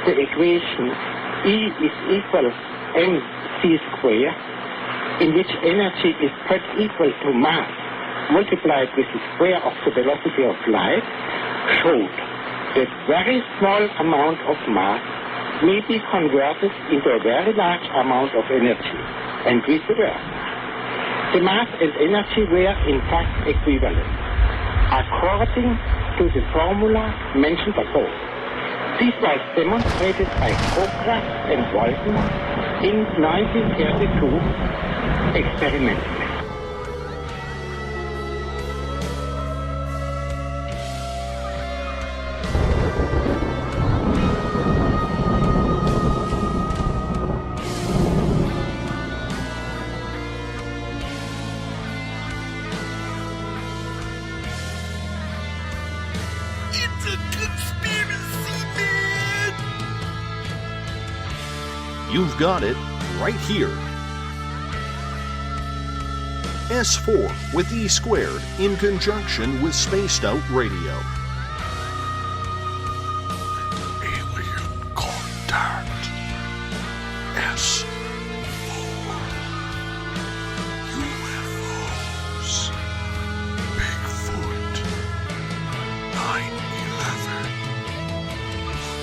the equation E is equal mc square, in which energy is put equal to mass multiplied with the square of the velocity of light, showed that very small amount of mass may be converted into a very large amount of energy, and vice versa. The mass and energy were in fact equivalent, according to the formula mentioned above. This was demonstrated by Proclas and Walton in 1932 experimentally. You've got it right here. S4 with E squared in conjunction with Spaced Out Radio. Alien contact. S4. UFOs. Bigfoot. 9/11.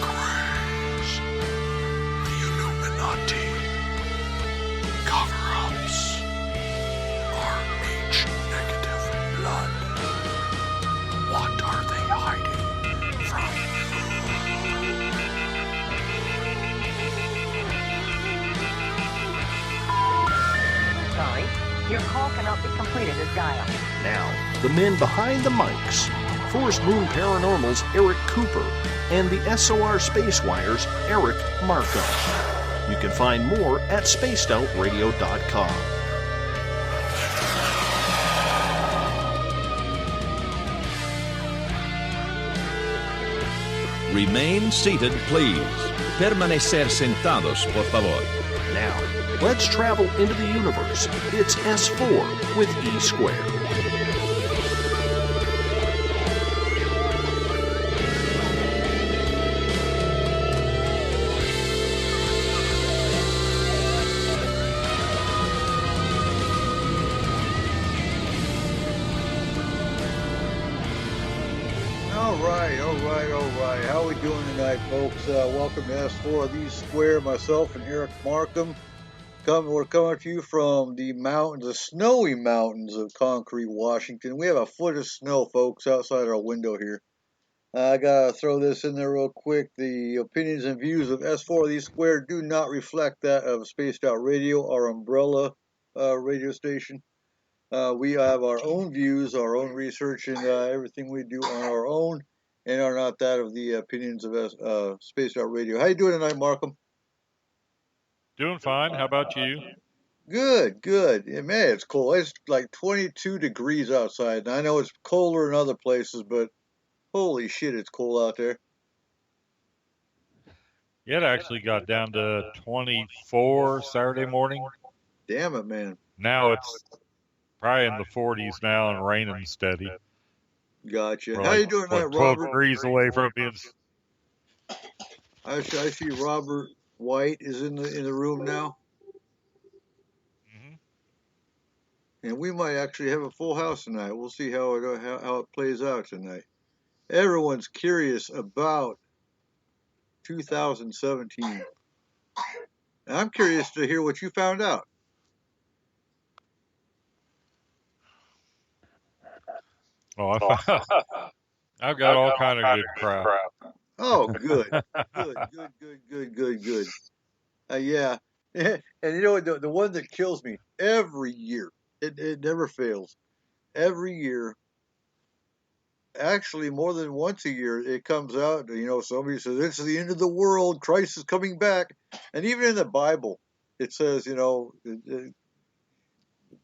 Grays. The Illuminati. Cover-ups. Rh-negative blood. What are they hiding from Sorry, your call cannot be completed as dialed. Now, the men behind the mics, Forest Moon Paranormal's Eric Cooper and the SOR Spacewire's Eric Markham. You can find more at spacedoutradio.com. Remain seated, please. Permanecer sentados, por favor. Now, let's travel into the universe. It's S4 with E squared. All right. How are we doing tonight, folks? Welcome to S4 of E Square. Myself and Eric Markham. We're coming to you from the snowy mountains of Concrete, Washington. We have a foot of snow, folks, outside our window here. I gotta throw this in there real quick. The opinions and views of S4 of E Square do not reflect that of Spaced Out Radio, our umbrella radio station. We have our own views, our own research, and everything we do on our own, and are not that of the opinions of Spaced Out Radio. How you doing tonight, Markham? Doing fine. How about you? Good. Yeah, man, it's cold. It's like 22 degrees outside, and I know it's colder in other places, but holy shit, it's cold out there. It actually got down to 24 Saturday morning. Damn it, man. Now it's probably in the 40s now and raining steady. Gotcha. We're How like, you doing tonight, 12 Robert? degrees away from being... I see Robert White is in the room now. Mhm. And we might actually have a full house tonight. We'll see how it plays out tonight. Everyone's curious about 2017. And I'm curious to hear what you found out. Oh, I've got all kind of good crap. Oh, good. Yeah. And you know what? The one that kills me every year, it never fails. Every year, actually more than once a year, it comes out, somebody says, it's the end of the world, Christ is coming back. And even in the Bible, it says,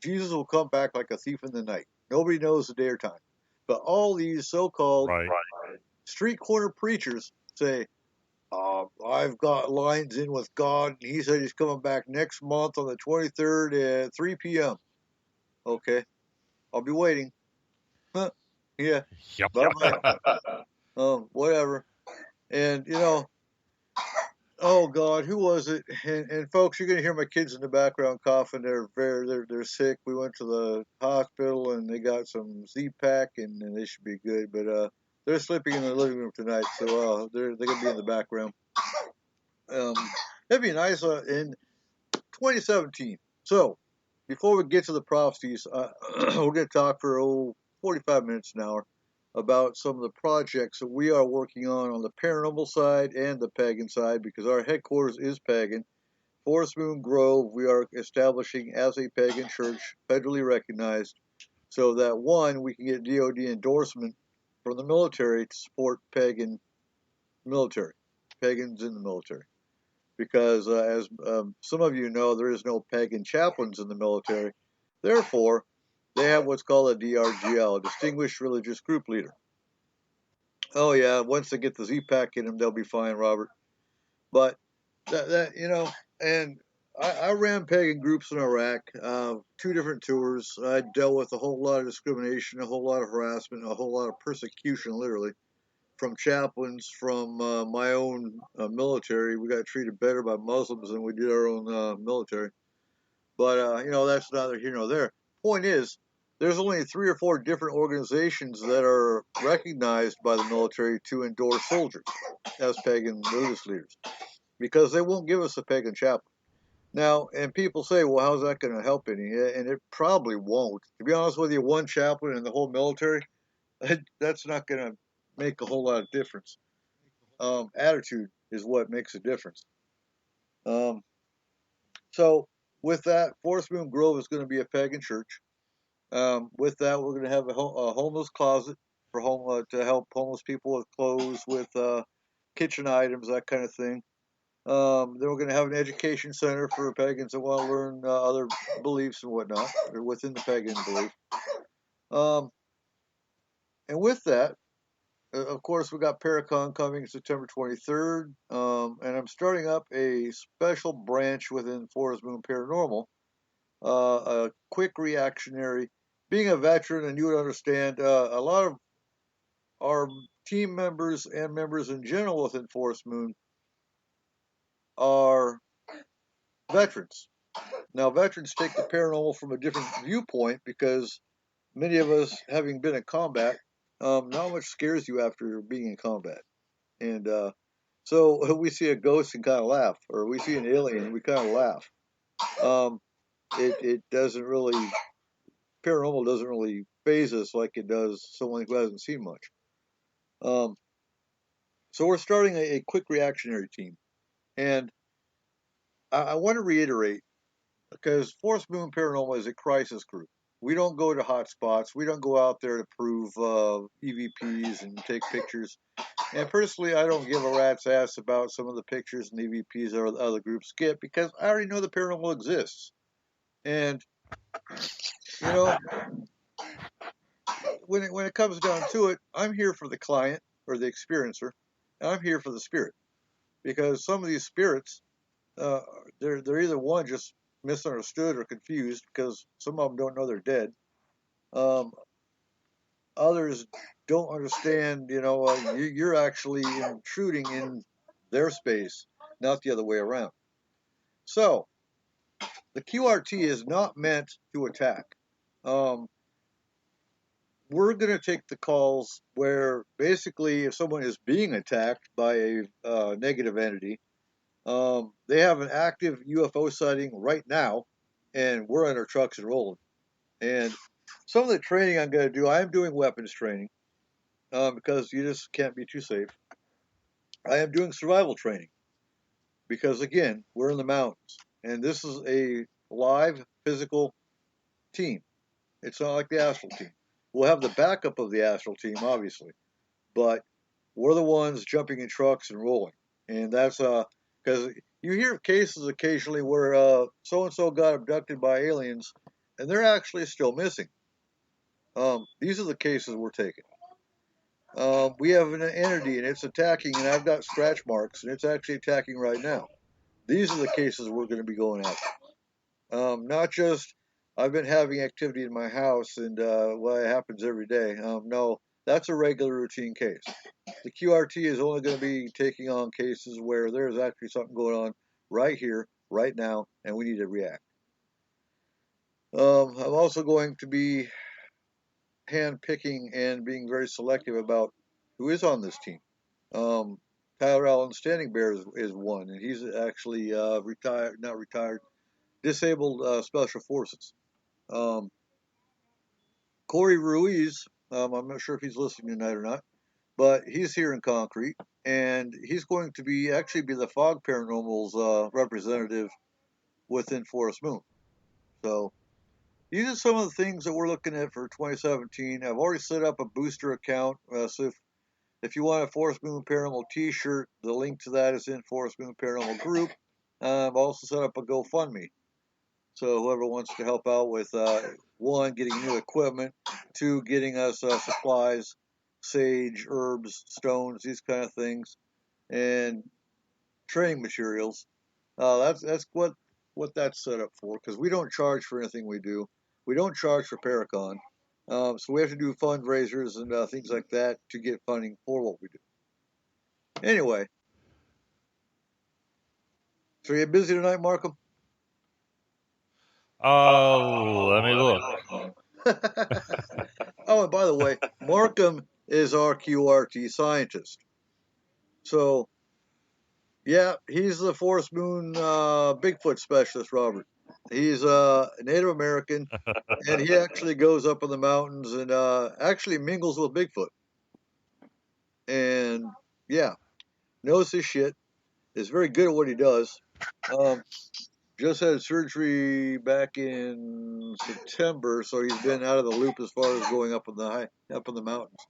Jesus will come back like a thief in the night. Nobody knows the day or time. But all these so-called street corner preachers say, I've got lines in with God, and he said he's coming back next month on the 23rd at 3 p.m. Okay. I'll be waiting. Huh. Yeah. Yep. Bye-bye. Whatever. And, Oh God, who was it? And folks, you're gonna hear my kids in the background coughing. They're sick. We went to the hospital and they got some Z-Pack and they should be good. But they're sleeping in the living room tonight, so they're gonna be in the background. That'd be nice in 2017. So before we get to the prophecies, we're gonna talk for 45 minutes an hour about some of the projects that we are working on the paranormal side and the pagan side, because our headquarters is pagan. Forest Moon Grove, we are establishing as a pagan church, federally recognized, so that one, we can get DoD endorsement from the military to support pagan military, pagans in the military. Because as some of you know, there is no pagan chaplains in the military. Therefore, they have what's called a DRGL, a Distinguished Religious Group Leader. Oh yeah, once they get the Z-Pack in them, they'll be fine, Robert. But that and I ran pagan groups in Iraq, 2 different tours. I dealt with a whole lot of discrimination, a whole lot of harassment, a whole lot of persecution, literally, from chaplains, from my own military. We got treated better by Muslims than we did our own military. But that's neither here nor there. Point is, there's only 3 or 4 different organizations that are recognized by the military to endorse soldiers as pagan religious leaders, because they won't give us a pagan chaplain. Now, and people say, well, how's that going to help any? And it probably won't. To be honest with you, 1 chaplain in the whole military, that's not going to make a whole lot of difference. Attitude is what makes a difference. So with that, Forest Moon Grove is going to be a pagan church. With that, we're going to have a homeless closet for to help homeless people with clothes, with kitchen items, that kind of thing. Then we're going to have an education center for pagans that want to learn other beliefs and whatnot, or within the pagan belief. And with that, of course, we got Paracon coming September 23rd, and I'm starting up a special branch within Forest Moon Paranormal, a quick reactionary. Being a veteran, and you would understand, a lot of our team members and members in general within Forest Moon are veterans. Now, veterans take the paranormal from a different viewpoint, because many of us, having been in combat, not much scares you after being in combat. And so we see a ghost and kind of laugh, or we see an alien and we kind of laugh. It doesn't really, paranormal doesn't really faze us like it does someone who hasn't seen much. So we're starting a quick reactionary team. And I want to reiterate, because Forest Moon Paranormal is a crisis group. We don't go to hot spots. We don't go out there to prove EVPs and take pictures. And personally, I don't give a rat's ass about some of the pictures and EVPs that other groups get, because I already know the paranormal exists. And, when it comes down to it, I'm here for the client or the experiencer, and I'm here for the spirit. Because some of these spirits, they're either one, just misunderstood or confused, because some of them don't know they're dead. Others don't understand, you're actually intruding in their space, not the other way around. So, the QRT is not meant to attack. We're going to take the calls where basically if someone is being attacked by a negative entity, they have an active UFO sighting right now, and we're in our trucks and rolling. And some of the training I'm going to do, I'm doing weapons training, because you just can't be too safe. I am doing survival training, because again, we're in the mountains, and this is a live physical team. It's not like the astral team. We'll have the backup of the astral team, obviously, but we're the ones jumping in trucks and rolling. And that's because you hear of cases occasionally where so-and-so got abducted by aliens, and they're actually still missing. These are the cases we're taking. We have an entity, and it's attacking, and I've got scratch marks, and it's actually attacking right now. These are the cases we're going to be going after. Not just, I've been having activity in my house, and it happens every day. No, that's a regular routine case. The QRT is only going to be taking on cases where there's actually something going on right here, right now, and we need to react. I'm also going to be hand-picking and being very selective about who is on this team. Tyler Allen Standing Bear is one, and he's actually disabled Special Forces. Corey Ruiz, I'm not sure if he's listening tonight or not, but he's here in Concrete, and he's going to be the Fog Paranormal's representative within Forest Moon. So these are some of the things that we're looking at for 2017. I've already set up a booster account, so if you want a Forest Moon Paranormal t-shirt, the link to that is in Forest Moon Paranormal group. I've also set up a GoFundMe. So whoever wants to help out with, one, getting new equipment, two, getting us supplies, sage, herbs, stones, these kind of things, and training materials. That's what that's set up for, because we don't charge for anything we do. We don't charge for Paracon. So we have to do fundraisers and things like that to get funding for what we do. Anyway, so you're busy tonight, Markham? Oh, let me look. Oh, and by the way, Markham is our QRT scientist. So, yeah, he's the Forest Moon Bigfoot specialist, Robert. He's a Native American, and he actually goes up in the mountains and actually mingles with Bigfoot. And, yeah, knows his shit, is very good at what he does. Just had surgery back in September, so he's been out of the loop as far as going up in the mountains.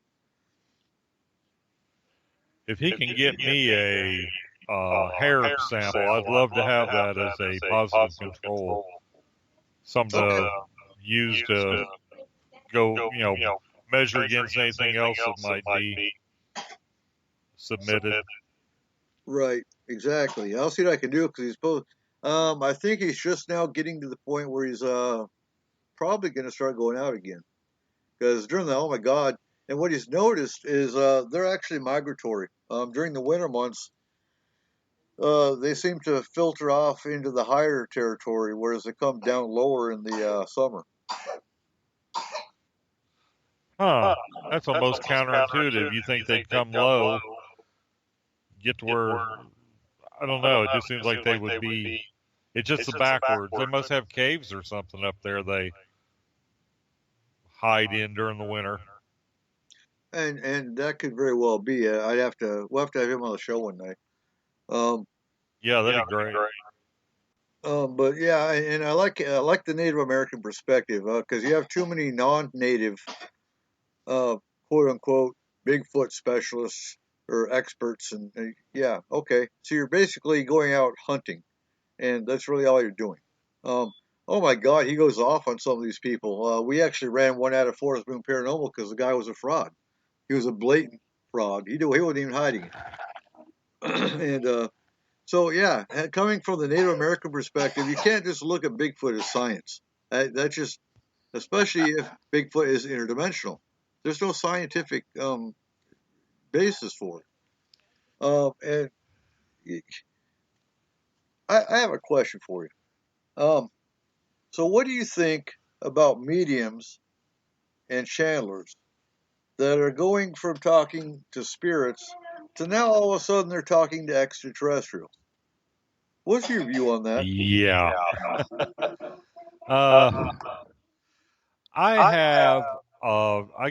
If he can get me a hair sample, I'd love to have that as a positive control. Something to use to go, measure against anything else that might be submitted. Right, exactly. I'll see what I can do, because he's both. I think he's just now getting to the point where he's probably going to start going out again, because during the oh my god, and what he's noticed is they're actually migratory. During the winter months, they seem to filter off into the higher territory, whereas they come down lower in the summer. Huh? That's almost counterintuitive. You think they'd come low, get to where, I don't know, it just seems like they would be, it's just the backwards. They must have caves or something up there they hide in during the winter. And that could very well be. We'll have to have him on the show one night. Yeah, that'd be great. But yeah, and I like the Native American perspective, because you have too many non-native, quote unquote, Bigfoot specialists or experts, and yeah, okay. So you're basically going out hunting, and that's really all you're doing. Oh my God, he goes off on some of these people. We actually ran one out of Forest Moon Paranormal because the guy was a fraud. He was a blatant fraud. He wasn't even hiding it. And so yeah, coming from the Native American perspective, you can't just look at Bigfoot as science. That's just, especially if Bigfoot is interdimensional. There's no scientific basis for it. And I have a question for you. So what do you think about mediums and channelers that are going from talking to spirits to now all of a sudden they're talking to extraterrestrials? What's your view on that? Yeah. I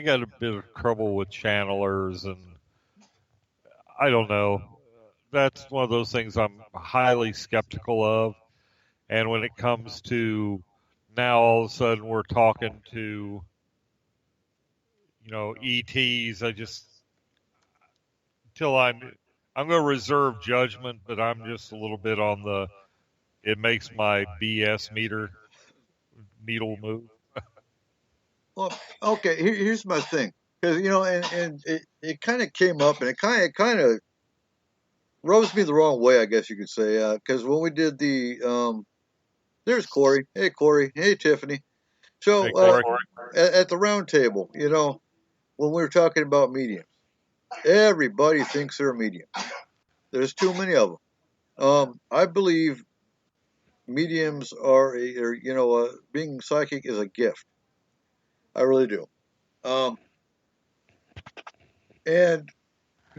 got a bit of trouble with channelers, and I don't know. That's one of those things I'm highly skeptical of. And when it comes to now all of a sudden we're talking to, ETs, I'm going to reserve judgment, but I'm just a little bit on it makes my BS needle move. Well, okay, here's my thing. Because, and it kind of came up, and it kind of rubs me the wrong way, I guess you could say. Because when we did there's Corey. Hey, Corey. Hey, Tiffany. So Hey, Corey. at the round table, when we were talking about mediums. Everybody thinks they're a medium. There's too many of them. I believe mediums are, being psychic is a gift. I really do. And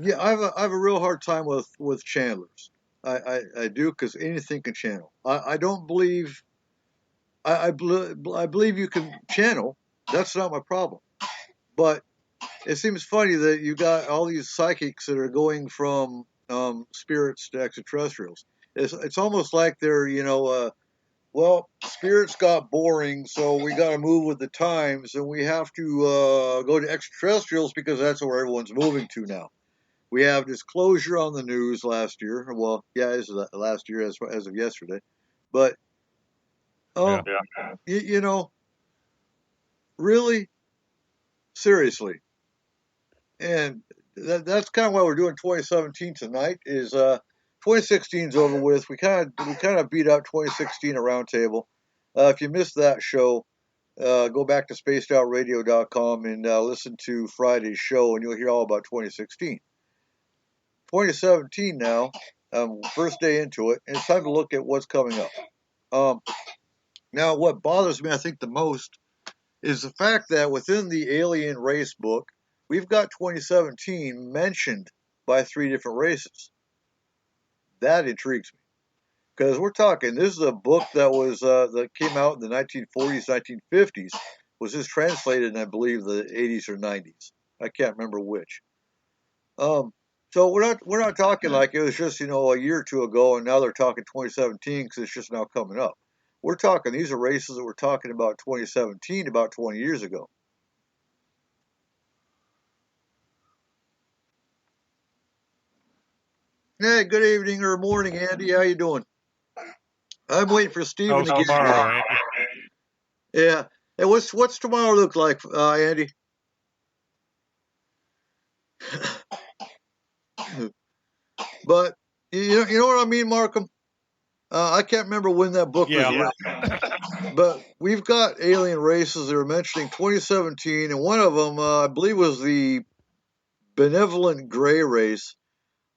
yeah, I have a real hard time with channelers. I do, because anything can channel. I don't believe. I believe you can channel. That's not my problem. But it seems funny that you got all these psychics that are going from spirits to extraterrestrials. It's almost like they're, well, spirits got boring, so we got to move with the times, and we have to go to extraterrestrials because that's where everyone's moving to now. We have disclosure on the news last year. Well, yeah, it was last year as of yesterday. But, really? Seriously. And that's kind of why we're doing 2017 tonight. Is 2016's over with. We kind of beat out 2016 a roundtable. If you missed that show, go back to spacedoutradio.com and listen to Friday's show, and you'll hear all about 2016. 2017 now, first day into it, and it's time to look at what's coming up. Now, what bothers me, I think, the most is the fact that within the alien race book, we've got 2017 mentioned by 3 different races. That intrigues me, because we're talking. This is a book that was that came out in the 1940s, 1950s. Was just translated in, I believe, the 80s or 90s. I can't remember which. So we're not talking like it was just, a year or two ago, and now they're talking 2017 because it's just now coming up. We're talking, these are races that we're talking about 2017, about 20 years ago. Hey, good evening or morning, Andy. How you doing? I'm waiting for Steven to get tomorrow, Andy? Yeah. Hey, what's tomorrow look like, Andy? But you know what I mean, Markham? I can't remember when that book was written. But we've got alien races that are mentioning 2017, and one of them, I believe, was the benevolent gray race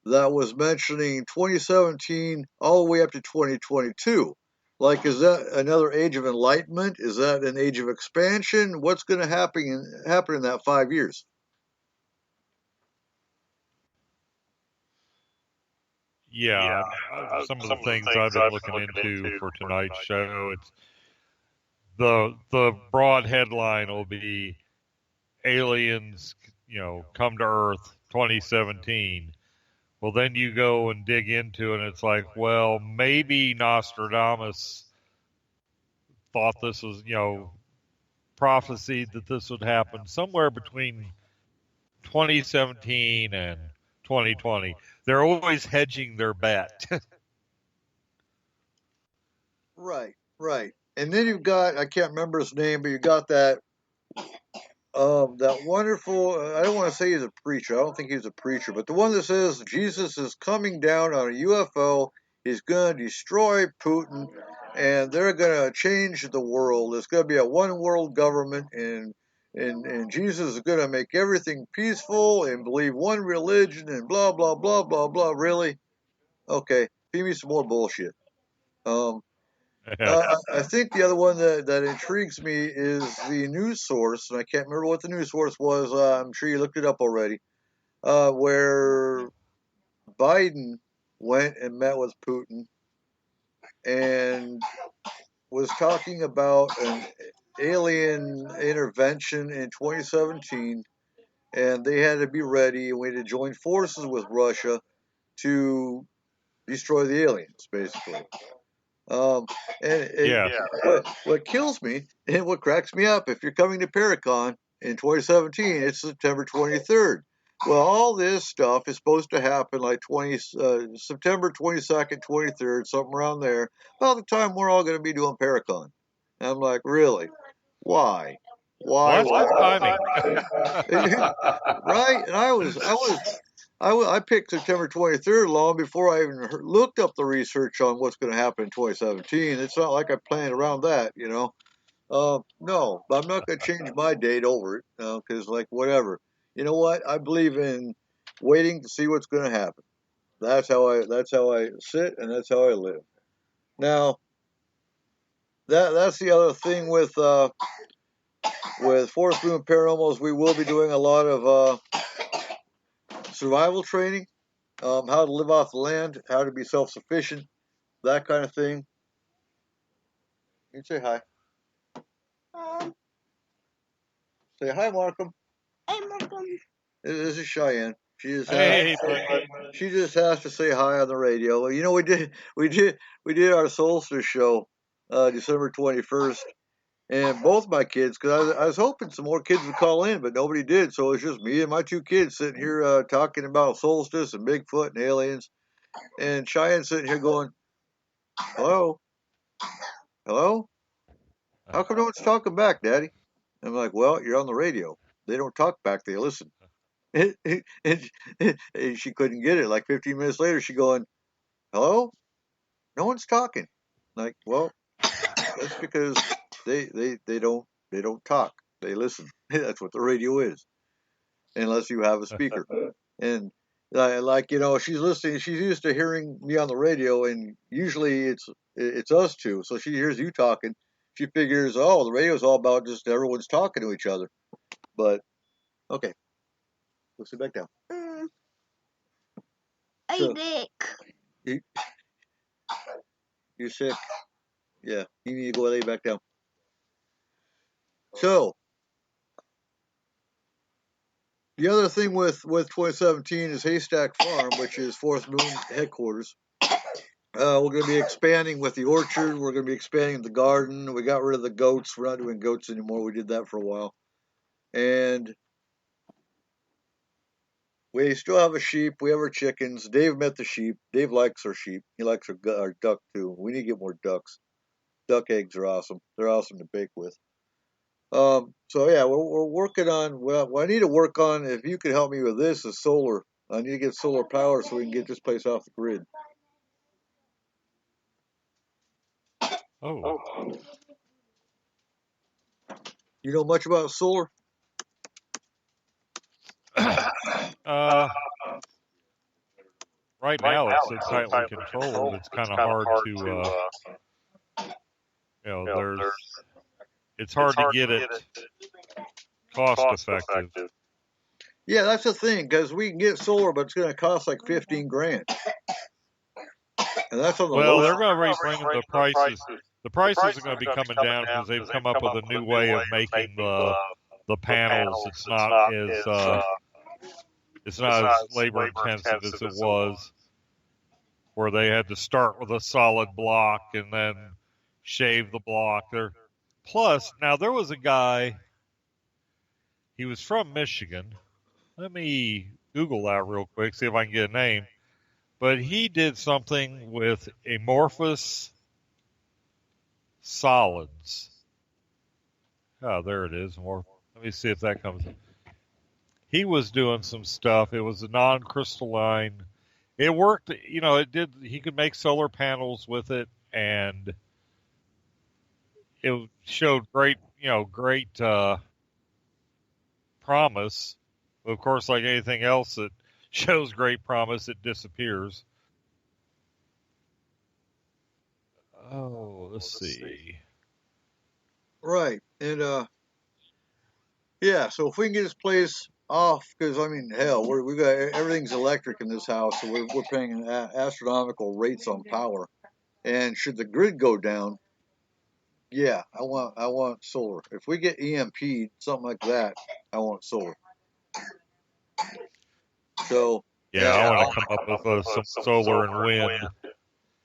that was mentioning 2017 all the way up to 2022. Like, is that another age of enlightenment? Is that an age of expansion? What's going to happen in that 5 years? Yeah, some of the things I've been looking into for tonight's show. It's the broad headline will be aliens, come to Earth 2017. Well, then you go and dig into it, and it's like, well, maybe Nostradamus thought this was, prophesied that this would happen somewhere between 2017 and 2020. They're always hedging their bet. Right. And then you've got, I can't remember his name, but you got that wonderful, I don't want to say he's a preacher. I don't think he's a preacher, but the one that says Jesus is coming down on a UFO. He's going to destroy Putin, and they're going to change the world. It's going to be a one world government, and Jesus is going to make everything peaceful and believe one religion and blah, blah, blah, blah, blah. Really? Okay. Feed me some more bullshit. I think the other one that intrigues me is the news source, and I can't remember what the news source was. I'm sure you looked it up already, where Biden went and met with Putin and was talking about an alien intervention in 2017, and they had to be ready, and we had to join forces with Russia to destroy the aliens, basically. What kills me and what cracks me up, if you're coming to Paracon in 2017, it's September 23rd. Well, all this stuff is supposed to happen like September 22nd, 23rd, something around there, about the time we're all going to be doing Paracon. And I'm like, really? Why? What's the timing? Right? And I picked September 23rd long before I even looked up the research on what's going to happen in 2017. It's not like I planned around that, No, but I'm not going to change my date over it, because, whatever. you know what? I believe in waiting to see what's going to happen. That's how I sit, and that's how I live. Now, that's the other thing with Forest Moon Paranormals. We will be doing a lot of survival training, how to live off the land, how to be self-sufficient, that kind of thing. You can say hi. Say hi, Markham. Hey, Markham. This is Cheyenne. She just Hey, has to say hi on the radio. Well, you know, we did our solstice show, December 21st, and both my kids, because I was hoping some more kids would call in, but nobody did. So it's just me and my two kids sitting here talking about solstice and Bigfoot and aliens, and Cheyenne sitting here going, "Hello, hello, how come no one's talking back, Daddy?" I'm like, "Well, you're on the radio. They don't talk back; they listen." And she couldn't get it. Like 15 minutes later, she going, "Hello? No one's talking." Like, well, that's because they don't talk. They listen. That's what the radio is, unless you have a speaker. And like, you know, she's listening. She's used to hearing me on the radio, and usually it's us two. So she hears you talking. She figures, oh, the radio's all about just everyone's talking to each other. But okay, go sit back down. Hey, So, Dick. You're sick. Yeah, you need to go lay back down. So, the other thing with 2017 is Haystack Farm, which is Fourth Moon headquarters. We're going to be expanding with the orchard. We're going to be expanding the garden. We got rid of the goats. We're not doing goats anymore. We did that for a while. And we still have a sheep. We have our chickens. Dave met the sheep. Dave likes our sheep. He likes our duck, too. We need to get more ducks. Duck eggs are awesome. They're awesome to bake with. So yeah, we're working on, well, what I need to work on, if you could help me with this, is solar. I need to get solar power so we can get this place off the grid. Oh. You know much about solar? Right now it's so tightly controlled. It's kind of hard to, it's hard to get it cost effective. Yeah, that's the thing, because we can get solar, but it's going to cost like $15,000. And that's on the Well, low they're side. going to be bringing the prices. The prices are going to be coming down because they've come up with a new way of making the panels. It's not as labor intensive as it was, where they had to start with a solid block and then shave the block. Plus, now there was a guy. He was from Michigan. Let me Google that real quick, see if I can get a name. But he did something with amorphous solids. Oh, there it is. Let me see if that comes in. He was doing some stuff. It was a non-crystalline. It worked, it did. He could make solar panels with it, and it showed great promise. Of course, like anything else that shows great promise, it disappears. Oh, let's see. Right. And, yeah, so if we can get this place off, because, I mean, hell, we got everything's electric in this house, so we're paying astronomical rates on power. And should the grid go down, yeah, I want solar. If we get EMP'd, something like that, I want solar. So yeah, I want to come up with some solar and wind.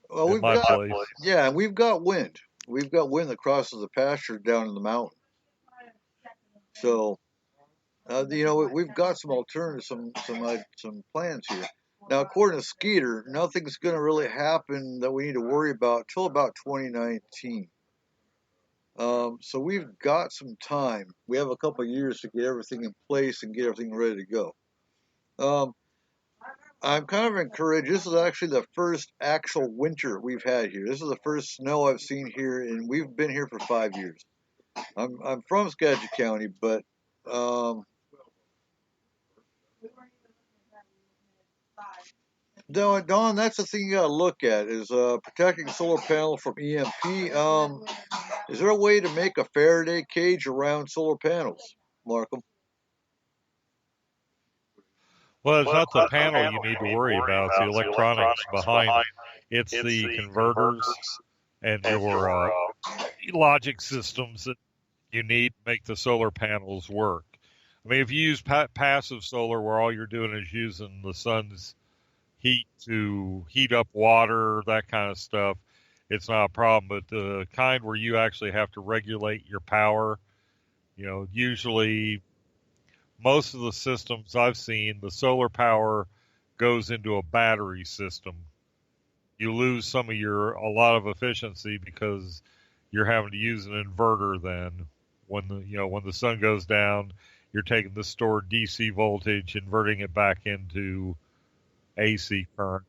Well, in my place. Yeah, and we've got wind. We've got wind that crosses the pasture down in the mountain. So, we've got some alternatives, some plans here. Now, according to Skeeter, nothing's going to really happen that we need to worry about till about 2019. So we've got some time. We have a couple of years to get everything in place and get everything ready to go. I'm kind of encouraged. This is actually the first actual winter we've had here. This is the first snow I've seen here, and we've been here for 5 years. I'm from Skagit County, but Don, that's the thing you got to look at is protecting solar panel from EMP. Is there a way to make a Faraday cage around solar panels, Markham? Well, it's not the panel you need to worry about. It's the electronics behind it. It's the converters and your logic systems that you need to make the solar panels work. I mean, if you use passive solar where all you're doing is using the sun's heat to heat up water, that kind of stuff, it's not a problem. But the kind where you actually have to regulate your power, usually most of the systems I've seen, the solar power goes into a battery system. You lose a lot of efficiency because you're having to use an inverter then. When the sun goes down, you're taking the stored DC voltage, inverting it back into AC current.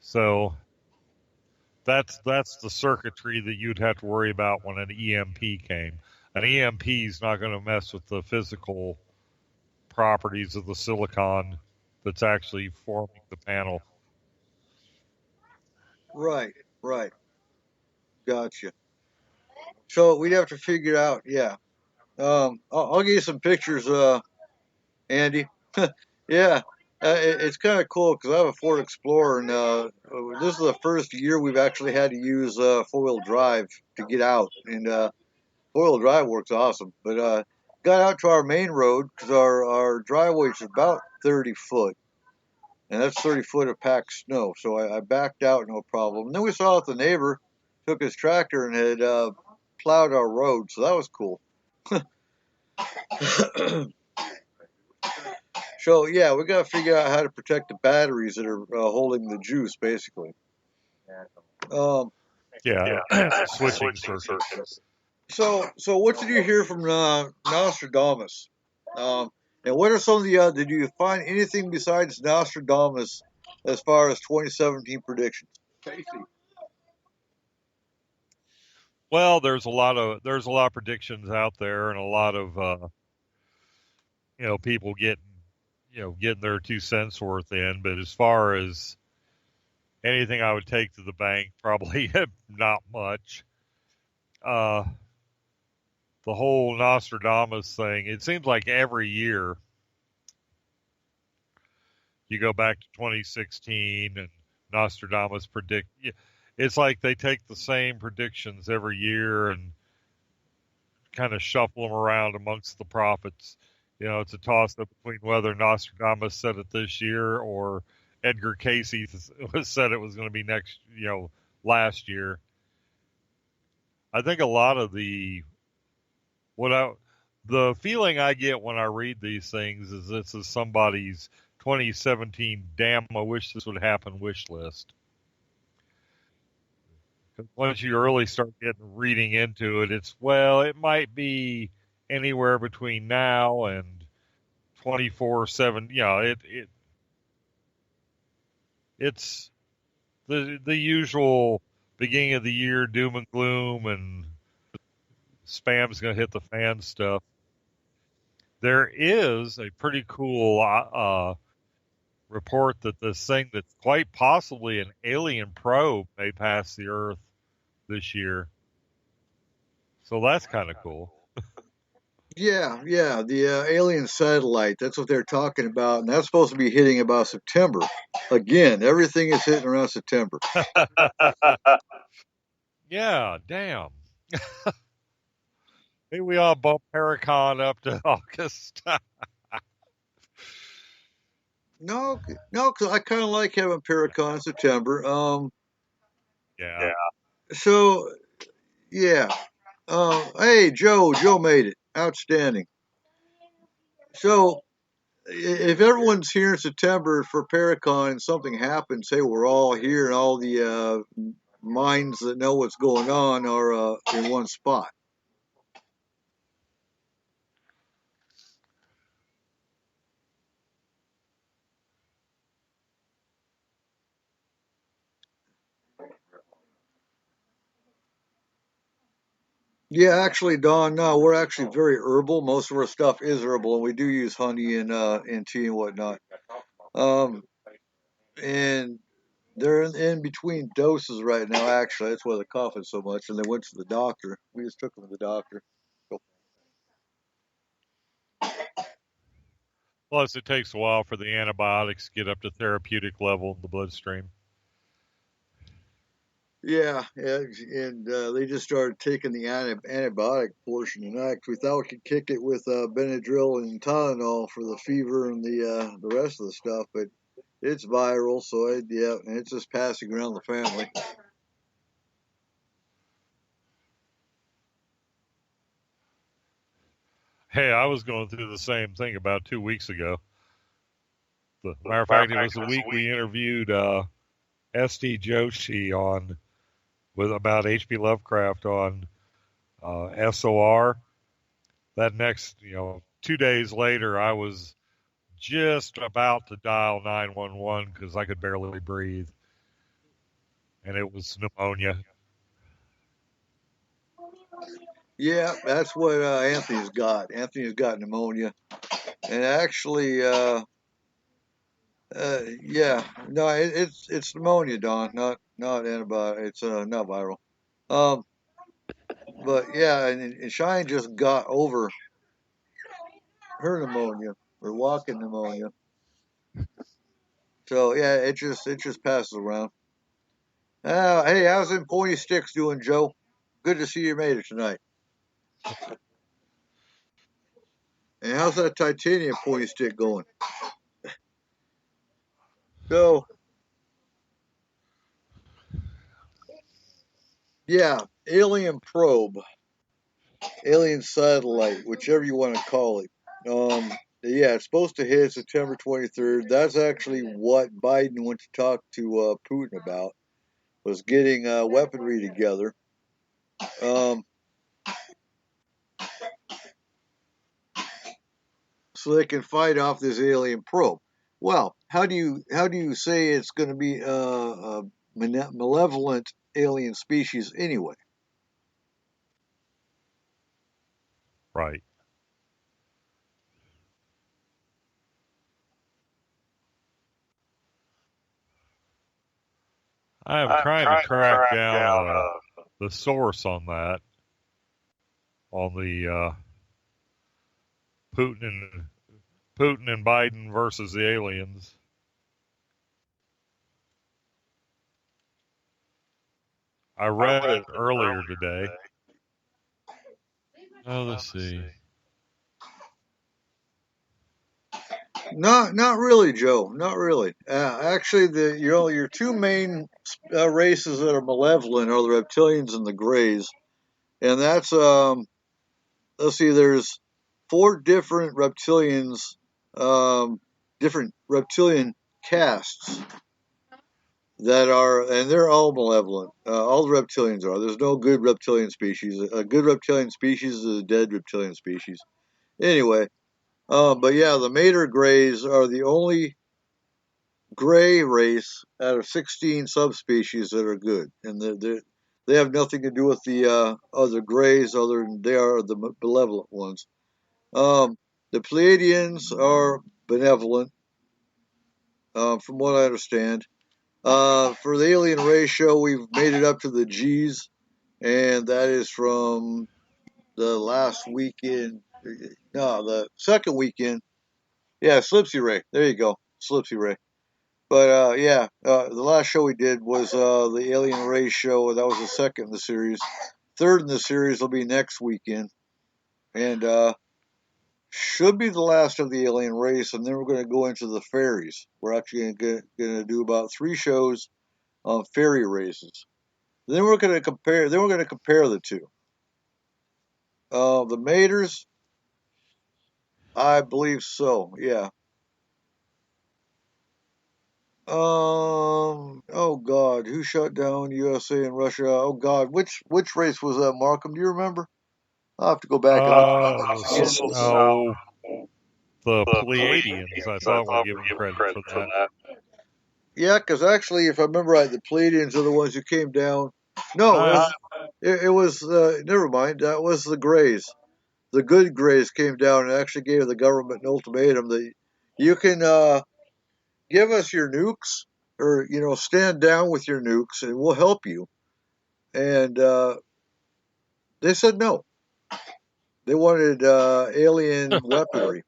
So that's the circuitry that you'd have to worry about when an EMP came. An EMP is not going to mess with the physical properties of the silicon that's actually forming the panel. Right. Gotcha. So we'd have to figure it out. Yeah. I'll give you some pictures, Andy. Yeah. It's kind of cool because I have a Ford Explorer, and this is the first year we've actually had to use four-wheel drive to get out. And four-wheel drive works awesome. But got out to our main road because our driveway is about 30 foot. And that's 30 foot of packed snow. So I backed out, no problem. And then we saw that the neighbor took his tractor and had plowed our road. So that was cool. So, yeah, we got to figure out how to protect the batteries that are holding the juice, basically. Switching circuits. So what did you hear from Nostradamus? And what are some of the, did you find anything besides Nostradamus as far as 2017 predictions? Casey. Well, there's a lot of predictions out there, and a lot of people getting their 2 cents worth in. But as far as anything I would take to the bank, probably not much. The whole Nostradamus thing, it seems like every year you go back to 2016 and Nostradamus it's like they take the same predictions every year and kind of shuffle them around amongst the prophets. It's a toss-up between whether Nostradamus said it this year or Edgar Cayce said it was going to be last year. I think a lot of the feeling I get when I read these things is this is somebody's 2017 damn I wish this would happen wish list. Once you really start reading into it, it might be anywhere between now and 24/7. It's the usual beginning of the year doom and gloom and spam's going to hit the fan stuff. There is a pretty cool report that this thing that's quite possibly an alien probe may pass the Earth this year. So that's kind of cool. Yeah, the alien satellite. That's what they're talking about, and that's supposed to be hitting about September. Again, everything is hitting around September. Yeah, damn. Maybe we all bump Paracon up to August. No, because I kind of like having Paracon in September. Yeah. So, yeah. Hey, Joe made it. Outstanding. So, if everyone's here in September for Paracon and something happens, say we're all here and all the minds that know what's going on are in one spot. Yeah, actually, Don, no, we're actually very herbal. Most of our stuff is herbal, and we do use honey in tea and whatnot. and they're in between doses right now. Actually, that's why they're coughing so much. And they went to the doctor. We just took them to the doctor. Plus, it takes a while for the antibiotics to get up to therapeutic level in the bloodstream. Yeah, and they just started taking the antibiotic portion tonight because we thought we could kick it with Benadryl and Tylenol for the fever and the rest of the stuff, but it's viral, so and it's just passing around the family. Hey, I was going through the same thing about 2 weeks ago. Matter of fact, it was the week we interviewed S.D. Joshi about H.P. Lovecraft on SOR. That next, 2 days later, I was just about to dial 911 because I could barely breathe, and it was pneumonia. Yeah, that's what Anthony's got. Anthony's got pneumonia, and actually, yeah, no, it's pneumonia, Don, not antibiotic. It's not viral. But yeah, and Shine just got over her pneumonia or walking pneumonia. So yeah, it just passes around. Hey, how's them pointy sticks doing, Joe? Good to see you made it tonight. And how's that titanium pointy stick going? So yeah, alien probe, alien satellite, whichever you want to call it. Yeah, it's supposed to hit September 23rd. That's actually what Biden went to talk to Putin about, was getting weaponry together. So they can fight off this alien probe. Well, how do you say it's going to be a malevolent alien species anyway? Right. I'm trying to track down the source on that, on the Putin and Biden versus the aliens. I read it earlier today. Oh, let's see. Not really, Joe. Not really. Actually, your two main races that are malevolent are the reptilians and the greys, and that's let's see. There's 4 different reptilians, different reptilian castes that are, and they're all malevolent. All the reptilians are. There's no good reptilian species. A good reptilian species is a dead reptilian species. Anyway, but yeah, the Mater Greys are the only gray race out of 16 subspecies that are good, and they have nothing to do with the other grays, other than they are the malevolent ones. The Pleiadians are benevolent, from what I understand. For the alien ratio, we've made it up to the G's, and that is from the last weekend. No, the second weekend. Yeah, Slipsy Ray. There you go, Slipsy Ray. But yeah, the last show we did was the alien race show. That was the second in the series. Third in the series will be next weekend, and should be the last of the alien race. And then we're going to go into the fairies. We're actually going to do about 3 shows on fairy races. Then we're going to compare. Then we're going to compare the two. The Maters, I believe so. Yeah. Oh God, who shut down USA and Russia? Oh God, which race was that, Markham? Do you remember? I'll have to go back and No, the Pleiadians. I thought we'd give them credit for that. Yeah, because actually, if I remember right, the Pleiadians are the ones who came down. No, it was never mind. That was the Greys. The good Greys came down and actually gave the government an ultimatum that you can give us your nukes, or stand down with your nukes and we'll help you. And they said no. They wanted alien weaponry.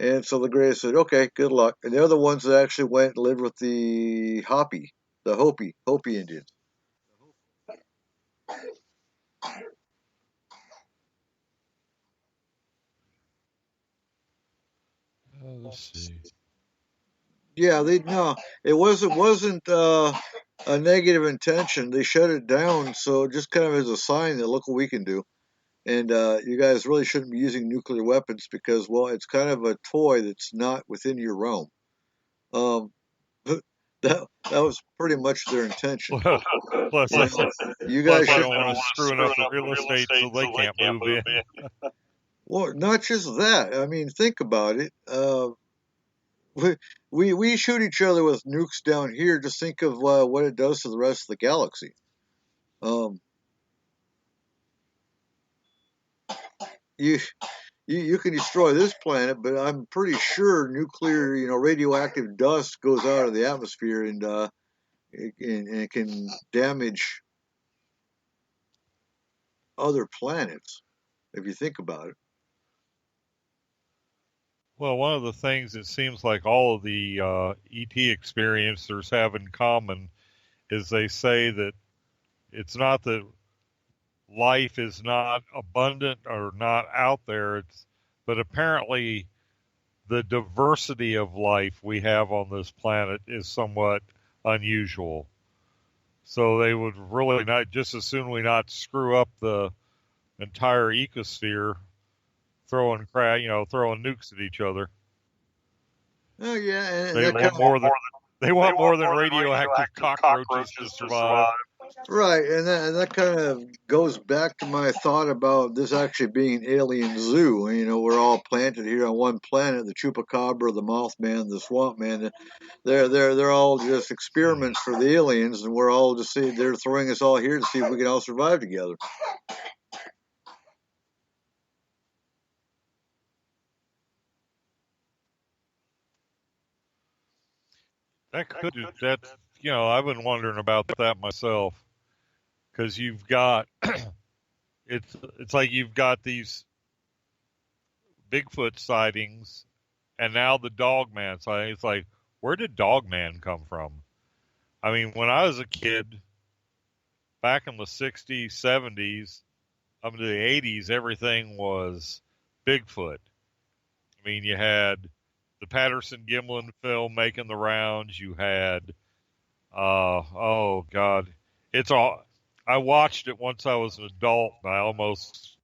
And so the Greys said, okay, good luck. And they're the ones that actually went and lived with the Hopi Indians. Let's see. Yeah, no, it wasn't a negative intention. They shut it down, so just kind of as a sign that look what we can do. And you guys really shouldn't be using nuclear weapons because, well, it's kind of a toy that's not within your realm. That was pretty much their intention. Plus, you guys I don't want to screw up the real estate so they can't move in. Well, not just that. I mean, think about it. We shoot each other with nukes down here. Just think of what it does to the rest of the galaxy. You can destroy this planet, but I'm pretty sure nuclear, radioactive dust goes out of the atmosphere and it can damage other planets if you think about it. Well, one of the things it seems like all of the ET experiencers have in common is they say that it's not that life is not abundant or not out there, but apparently the diversity of life we have on this planet is somewhat unusual. So they would really not, just as soon we not screw up the entire ecosphere throwing nukes at each other. Oh yeah, and they want more than radioactive cockroaches to survive. Right, and that kind of goes back to my thought about this actually being an alien zoo. We're all planted here on one planet: the chupacabra, the mothman, the swamp man. They're all just experiments for the aliens, and we're all just they're throwing us all here to see if we can all survive together. I've been wondering about that myself, because you've got it's like you've got these Bigfoot sightings, and now the Dogman sighting. It's like, where did Dogman come from? I mean, when I was a kid, back in the 60s, 70s, up to the 80s, everything was Bigfoot. I mean, you had the Patterson-Gimlin film making the rounds. You had, oh God, I watched it once I was an adult, and I almost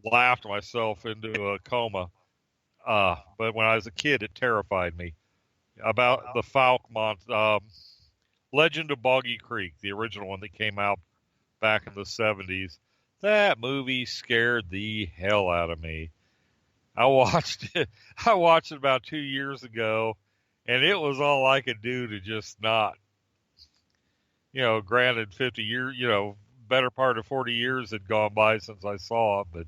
laughed myself into a coma. But when I was a kid, it terrified me. About the Fouke monster, Legend of Boggy Creek, the original one that came out back in the 70s. That movie scared the hell out of me. I watched it about 2 years ago, and it was all I could do to just not, granted 50 years, better part of 40 years had gone by since I saw it, but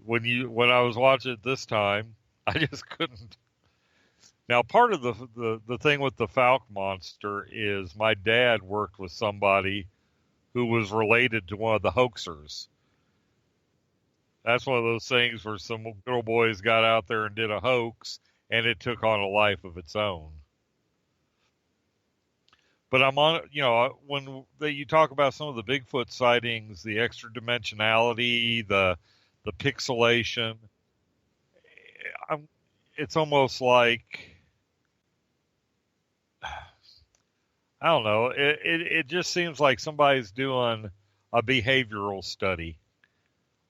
when I was watching it this time, I just couldn't. Now, part of the thing with the Fouke monster is my dad worked with somebody who was related to one of the hoaxers. That's one of those things where some little boys got out there and did a hoax, and it took on a life of its own. But I'm on, when you talk about some of the Bigfoot sightings, the extra dimensionality, the pixelation, it's almost like, I don't know, it just seems like somebody's doing a behavioral study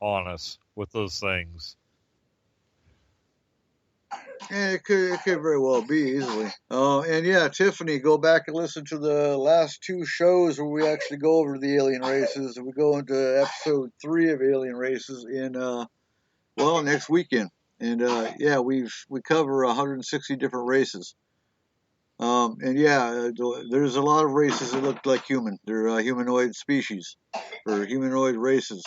on us with those things. Yeah, it could very well be easily. And yeah, Tiffany, go back and listen to the last two shows where we actually go over the alien races. We go into episode 3 of Alien Races in next weekend. And yeah, we cover 160 different races. And yeah, there's a lot of races that look like human. They're humanoid species or humanoid races.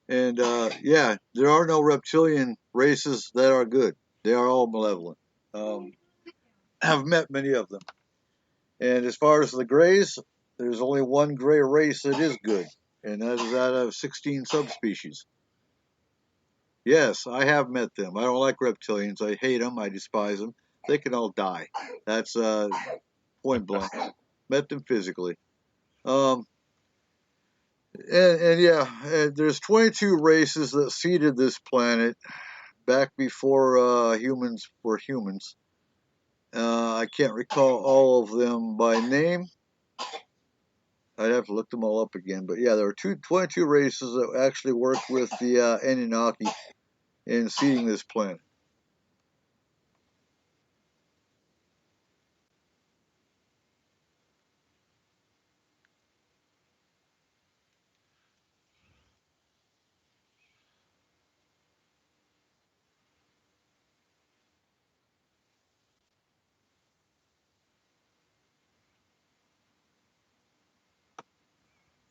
And yeah, there are no reptilian races that are good. They are all malevolent. have met many of them. And as far as the grays, there's only one gray race that is good, and that is out of 16 subspecies. Yes, I have met them. I don't like reptilians. I hate them. I despise them. They can all die. That's point blank. Met them physically. And yeah, there's 22 races that seeded this planet back before humans were humans. I can't recall all of them by name. I'd have to look them all up again. But yeah, there were 22 races that actually worked with the Anunnaki in seeding this planet.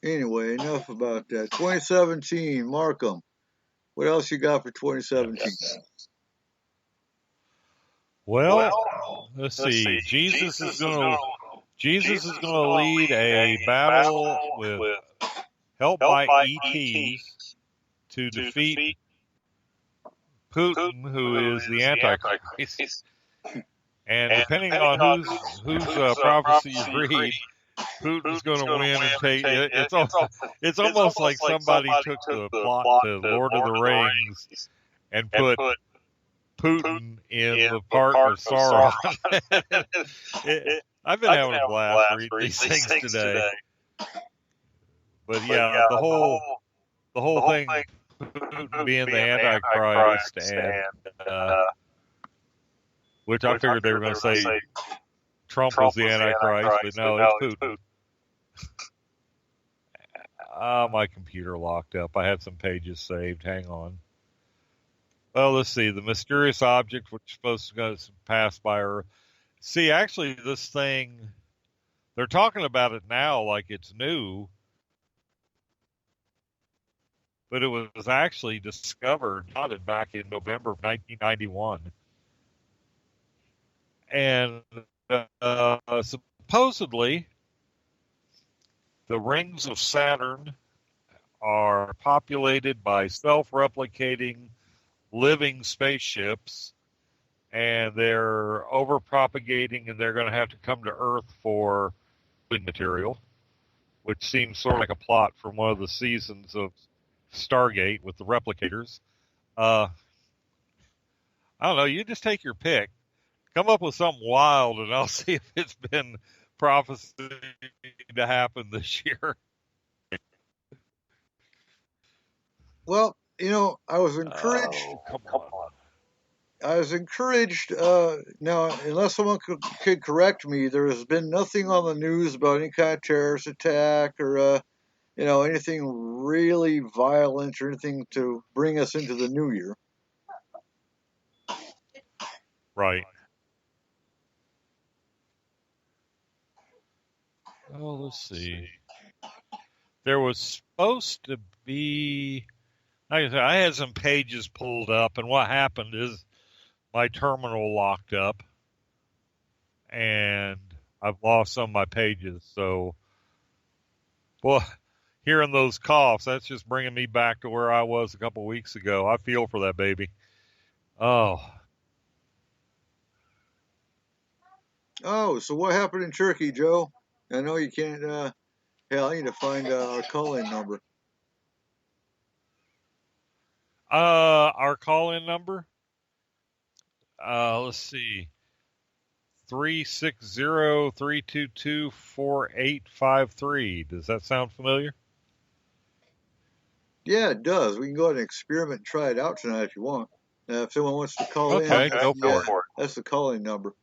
Anyway, enough about that. 2017, Markham. What else you got for 2017? Well, let's see. Jesus is going to lead a battle with help by ETs to defeat Putin, who is the Antichrist. And depending on whose prophecy you read, Putin's going to win and take it. It's almost like somebody took the plot to Lord of the Rings and put Putin in the part of Sauron. I've been having a blast reading these things today. But yeah, the whole thing, Putin being the Antichrist, and which I figured they were going to say Trump was the Antichrist, but no, it's Putin. My computer locked up. I had some pages saved. Hang on. Well, let's see. The mysterious object, which is supposed to go pass by Earth. See, actually, this thing, they're talking about it now like it's new, but it was actually discovered, not back in November of 1991. And supposedly, the rings of Saturn are populated by self-replicating living spaceships, and they're overpropagating, and they're going to have to come to Earth for food material, which seems sort of like a plot from one of the seasons of Stargate with the replicators. I don't know. You just take your pick. Come up with something wild, and I'll see if it's been prophesied to happen this year. Well, I was encouraged. Oh, come on. I was encouraged. Now, unless someone could correct me, there has been nothing on the news about any kind of terrorist attack or, anything really violent or anything to bring us into the new year. Right. Oh, let's see. There was supposed to be, like I said, I had some pages pulled up, and what happened is my terminal locked up, and I've lost some of my pages. So, well, hearing those coughs, that's just bringing me back to where I was a couple weeks ago. I feel for that baby. Oh, so what happened in Turkey, Joe? I know you can't. Hell, I need to find our call-in number. Our call-in number? Let's see. 360-322-4853. Does that sound familiar? Yeah, it does. We can go ahead and experiment and try it out tonight if you want. If someone wants to call in, Okay, go for it. That's the call-in number.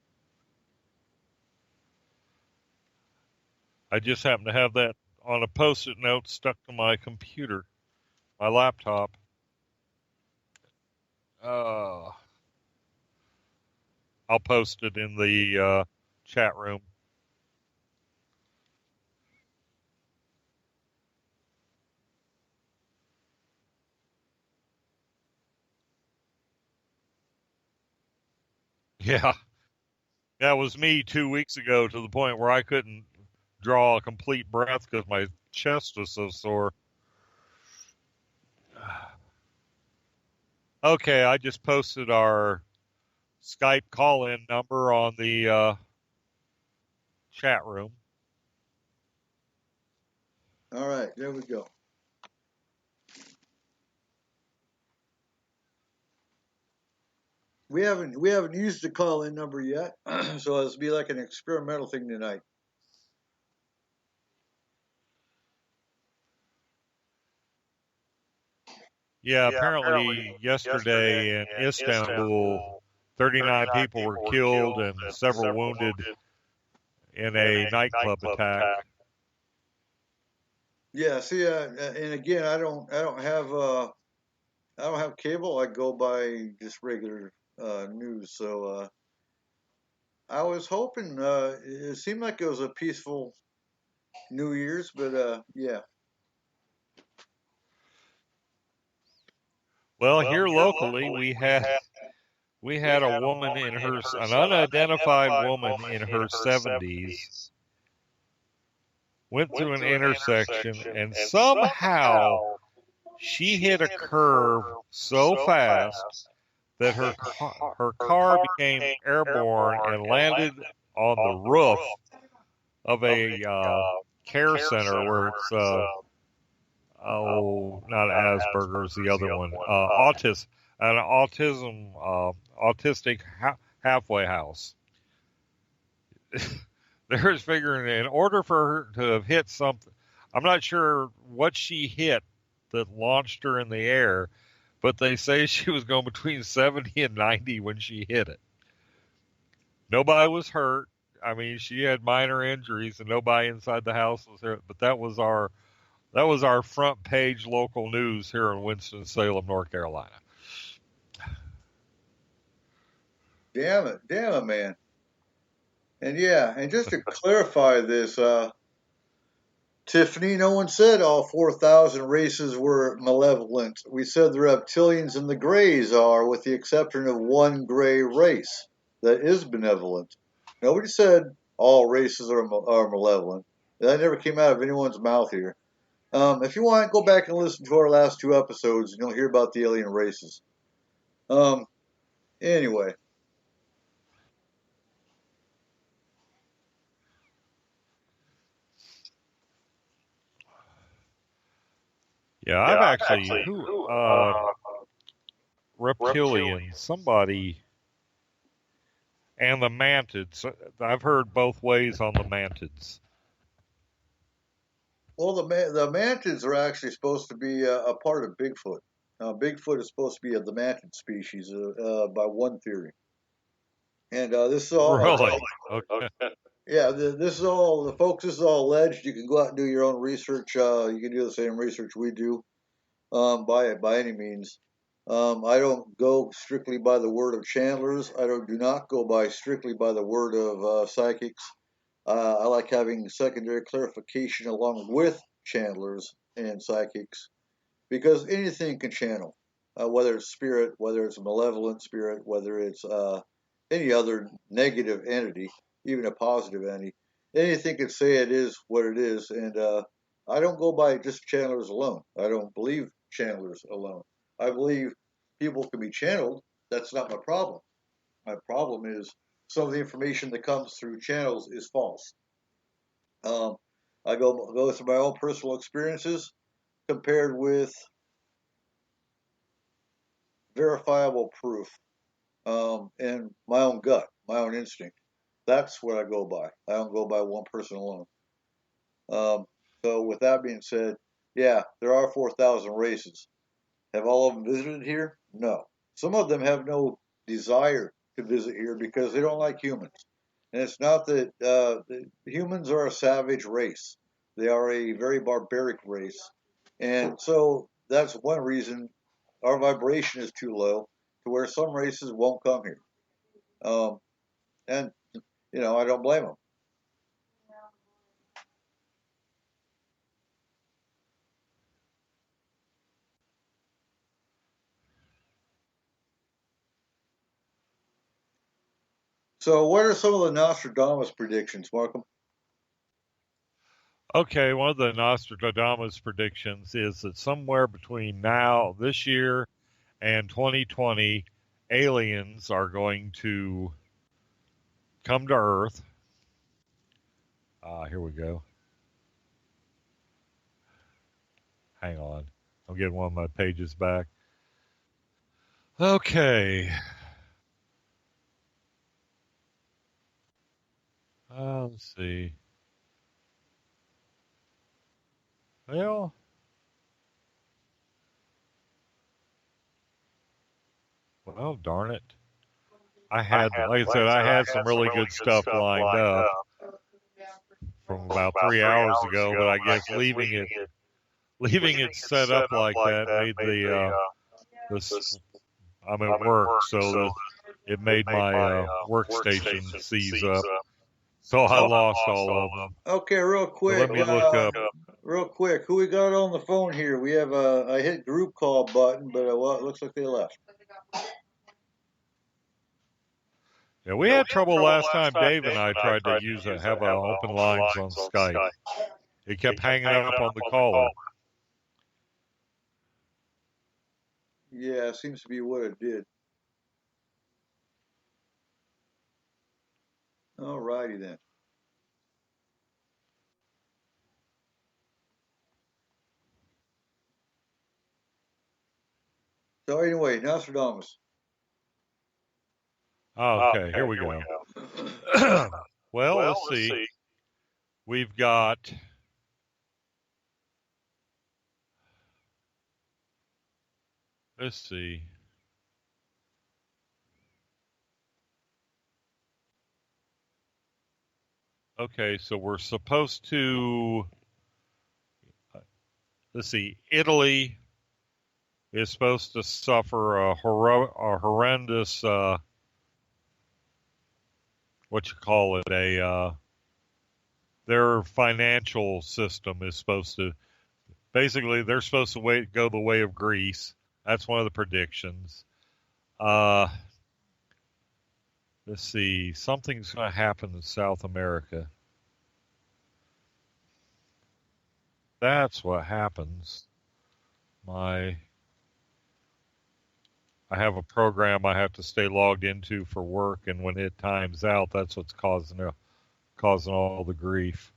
I just happen to have that on a Post-it note stuck to my computer, my laptop. I'll post it in the chat room. Yeah. That was me 2 weeks ago to the point where I couldn't draw a complete breath because my chest was so sore. Okay, I just posted our Skype call-in number on the chat room. All right, there we go. We haven't used the call-in number yet, so this will be like an experimental thing tonight. Yeah, apparently yesterday in Istanbul, 39 people were killed and several wounded in a nightclub attack. Yeah, see, and again, I don't have cable. I go by just regular news. So I was hoping. It seemed like it was a peaceful New Year's, but yeah. Well, here locally, we had a woman in an unidentified woman in her 70s, went through an intersection, and somehow she hit a curve so fast that her car became airborne and landed on the roof of a care center where it's not Asperger's, the other one, autistic halfway house. They're figuring in order for her to have hit something, I'm not sure what she hit that launched her in the air, but they say she was going between 70 and 90 when she hit it. Nobody was hurt. I mean, she had minor injuries and nobody inside the house was hurt, but that was our front page local news here in Winston-Salem, North Carolina. Damn it, man. And yeah, and just to clarify this, Tiffany, no one said all 4,000 races were malevolent. We said the reptilians and the greys are, with the exception of one gray race that is benevolent. Nobody said all races are malevolent. That never came out of anyone's mouth here. If you want, go back and listen to our last 2 episodes, and you'll hear about the alien races. Anyway. Yeah, I've actually reptilian, somebody, and the mantids. I've heard both ways on the mantids. Well, the mantids are actually supposed to be a part of Bigfoot. Bigfoot is supposed to be the mantid species by one theory. And this is all really okay. Yeah, this is all the folks. This is all alleged. You can go out and do your own research. You can do the same research we do. By any means. I don't go strictly by the word of channelers. I do not go by strictly by the word of psychics. I like having secondary clarification along with channelers and psychics, because anything can channel, whether it's spirit, whether it's a malevolent spirit, whether it's any other negative entity, even a positive entity. Anything can say it is what it is, and I don't go by just channelers alone. I don't believe channelers alone. I believe people can be channeled. That's not my problem. My problem is some of the information that comes through channels is false. I go through my own personal experiences compared with verifiable proof, and my own gut, my own instinct. That's what I go by. I don't go by one person alone. So with that being said, yeah, there are 4,000 races. Have all of them visited here? No. Some of them have no desire to visit here because they don't like humans. And it's not that humans are a savage race. They are a very barbaric race. And so that's one reason our vibration is too low to where some races won't come here. And, I don't blame them. So, what are some of the Nostradamus predictions, Markham? Okay, one of the Nostradamus predictions is that somewhere between this year, and 2020, aliens are going to come to Earth. Here we go. Hang on. I'm getting one of my pages back. Okay. Let's see. Well, darn it. I had some really good stuff lined up from about 3 hours ago, but I guess leaving it set up like that made I'm at work, so it made my workstation seize up. So I lost all of them. Okay, real quick. Let me look up. Real quick, who we got on the phone here? We have I hit group call button, but well, it looks like they left. Yeah, we had trouble last time. Dave and I tried to have open lines on Skype. It kept hanging up on the caller. Yeah, it seems to be what it did. All righty then. So anyway, Nostradamus. Okay, here we go. Well, let's see. We've got let's see. Okay, so we're supposed to let's see. Italy is supposed to suffer a horrendous their financial system is supposed to basically they're supposed to go the way of Greece. That's one of the predictions. Let's see, something's going to happen in South America. That's what happens. I have a program I have to stay logged into for work, and when it times out, that's what's causing all the grief.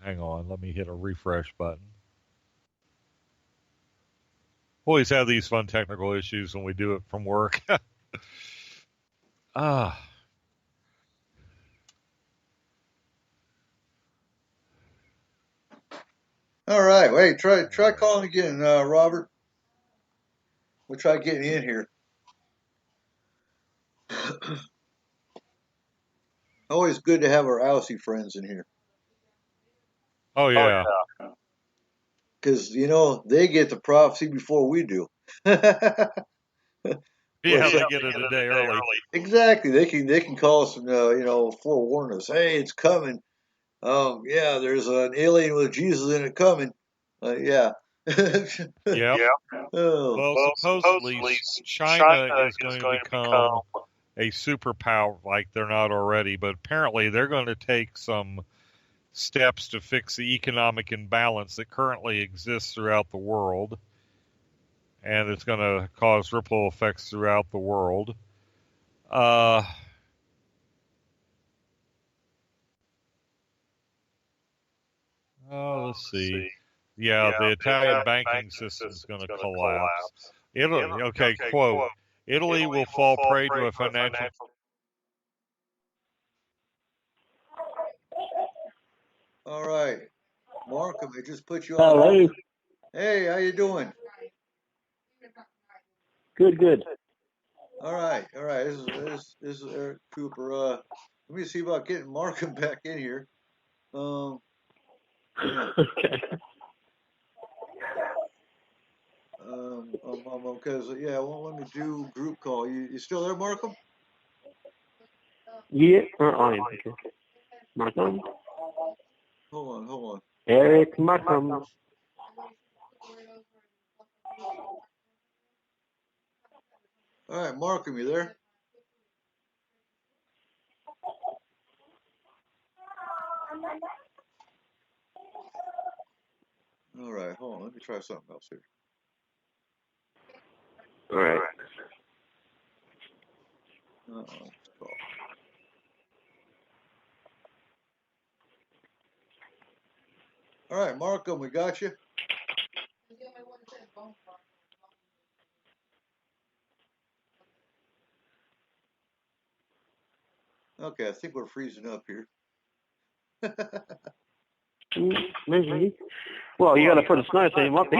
Hang on, let me hit a refresh button. Always have these fun technical issues when we do it from work. All right, wait, try calling again, Robert. We'll try getting in here. Always good to have our Aussie friends in here. Oh yeah. Because they get the prophecy before we do. Yeah, they get it a day early. Exactly. They can call us and forewarn us. Hey, it's coming. Yeah, there's an alien with Jesus in it coming. Yeah. Yep. Oh. Well, supposedly China is going to become a superpower, like they're not already, but apparently they're going to take some steps to fix the economic imbalance that currently exists throughout the world, and it's going to cause ripple effects throughout the world. Let's see. Yeah, the Italian banking system is going to collapse. Quote, Italy will fall prey to a financial... All right. Markham, they just put you on. Hello. Hey, how you doing? Good. All right. This is Eric Cooper. Let me see about getting Markham back in here. Yeah. Okay. Because it won't let me do group call. You still there, Markham? Yeah, I am. Markham. Hold on. Eric Markham. All right, Markham, you there? All right, hold on. Let me try something else here. All right. Stop. All right, Markham, we got you. Okay, I think we're freezing up here. Maybe. Well, you got to put a snow so you might be.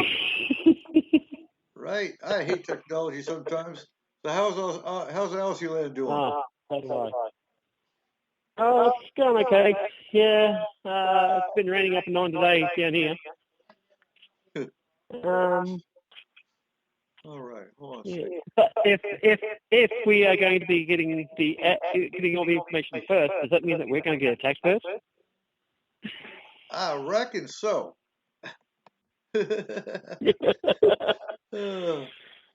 Right. I hate technology sometimes. So how's Elsie Land doing? So do I. Oh, it's going okay. Yeah, it's been raining up and down today down here. All right, hold on a Yeah. second. But if we are going to be getting all the information first, does that mean that we're going to get attacked first? I reckon so. Oh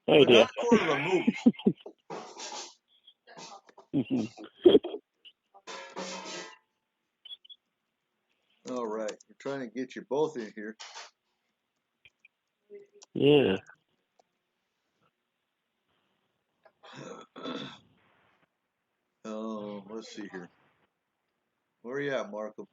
But dear. not according to the movies. All right, we're trying to get you both in here. Yeah. Let's see here. Where are you at, Markham?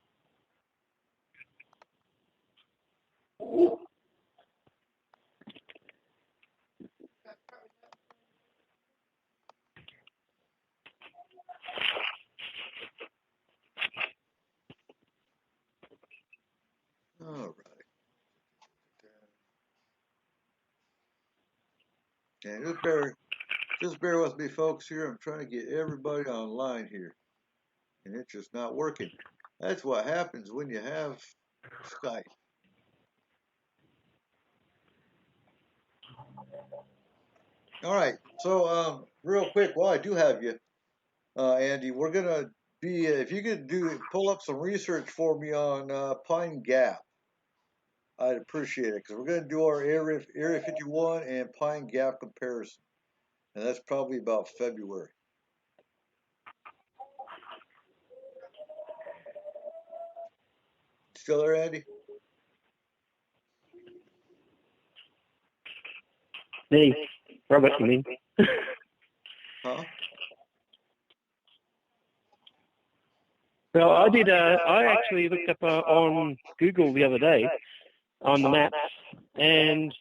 All right. And just bear with me, folks. Here, I'm trying to get everybody online here, and it's just not working. That's what happens when you have Skype. All right. So, real quick, while I do have you, Andy, we're gonna be if you could pull up some research for me on Pine Gap, I'd appreciate it because we're gonna do our Area 51 and Pine Gap comparison, and that's probably about February. Still there, Andy? Me, Robert, you mean? Huh? Well, I did. I actually looked up on Google the other day on the maps, and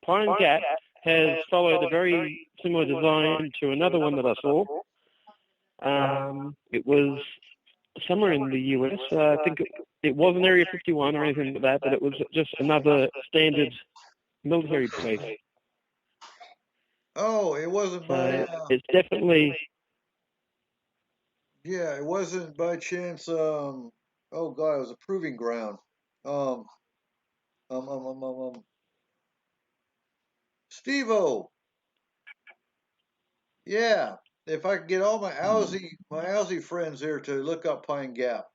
Pine Gap has followed a very similar design to another one that I saw. It was somewhere in the US. I think it wasn't Area 51 or anything like that, but it was just another standard military base. Oh, it wasn't by. It's definitely. Yeah, it wasn't by chance. Oh God, it was a proving ground. Steve-O. Yeah, if I could get all my Aussie friends there to look up Pine Gap,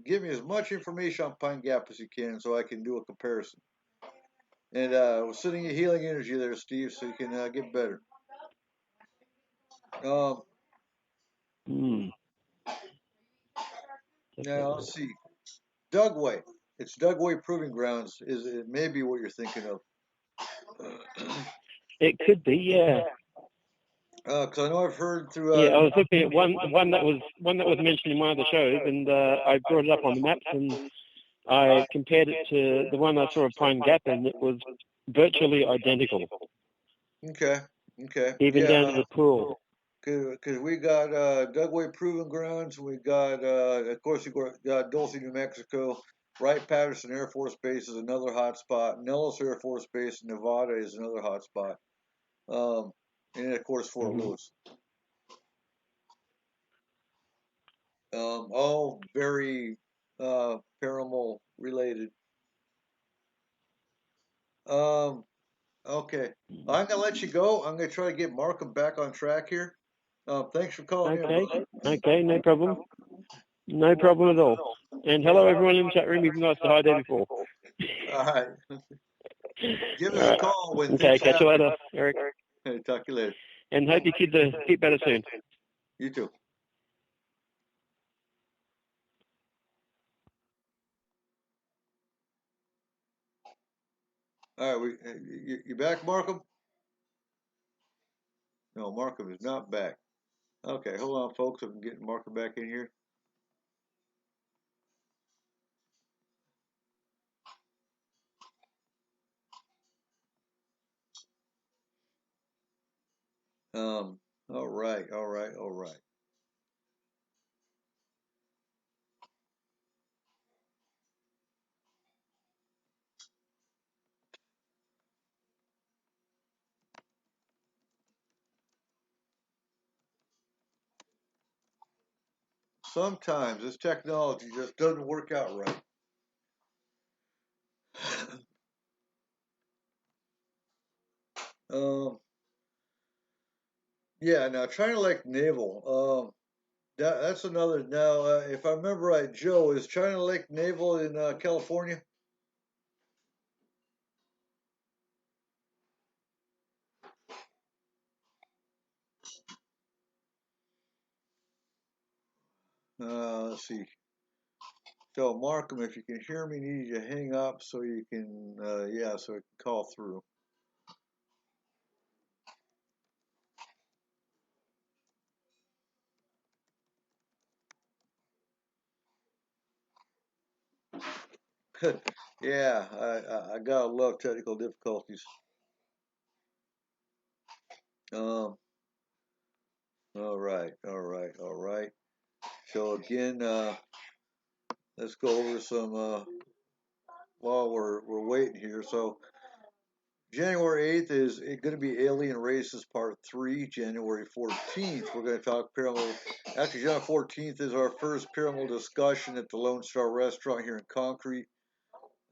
give me as much information on Pine Gap as you can, so I can do a comparison. And we're sending you healing energy there, Steve, so you can get better. Now let's see, Dugway. It's Dugway Proving Grounds. Is it maybe what you're thinking of? It could be, yeah. Because I know I've heard through. Yeah, I was looking at one that was mentioned in one of the shows, and I brought it up on the maps, and I compared it to the one I saw at Pine Gap, and it was virtually identical. Okay. Even down to the pool. Because we got Dugway Proving Grounds, we got, of course, we got Dulce, New Mexico. Wright-Patterson Air Force Base is another hot spot. Nellis Air Force Base in Nevada is another hot spot. And of course, Fort Lewis. All very paranormal related. Okay. I'm going to let you go. I'm going to try to get Markham back on track here. Thanks for calling in. Okay, no problem. No problem at all. And hello, everyone in the chat room. Even though I said hi there before. All right. Give us a call when Okay, catch you later, Eric. Hey, talk to you later. And hope your kids keep better soon. You too. All right, you back, Markham? No, Markham is not back. Okay, hold on, folks. I'm getting Markham back in here. All right. Sometimes this technology just doesn't work out right. Yeah, now China Lake Naval. That's another. Now, if I remember right, Joe, is China Lake Naval in California? Let's see. So, Markham, if you can hear me, need you to hang up so you can, yeah, so it can call through. Yeah, I gotta love technical difficulties. All right. So again, let's go over some while we're waiting here. So January 8th is going to be Alien Races Part 3. January 14th, we're going to talk paranormal. Actually, January 14th is our first paranormal discussion at the Lone Star Restaurant here in Concrete.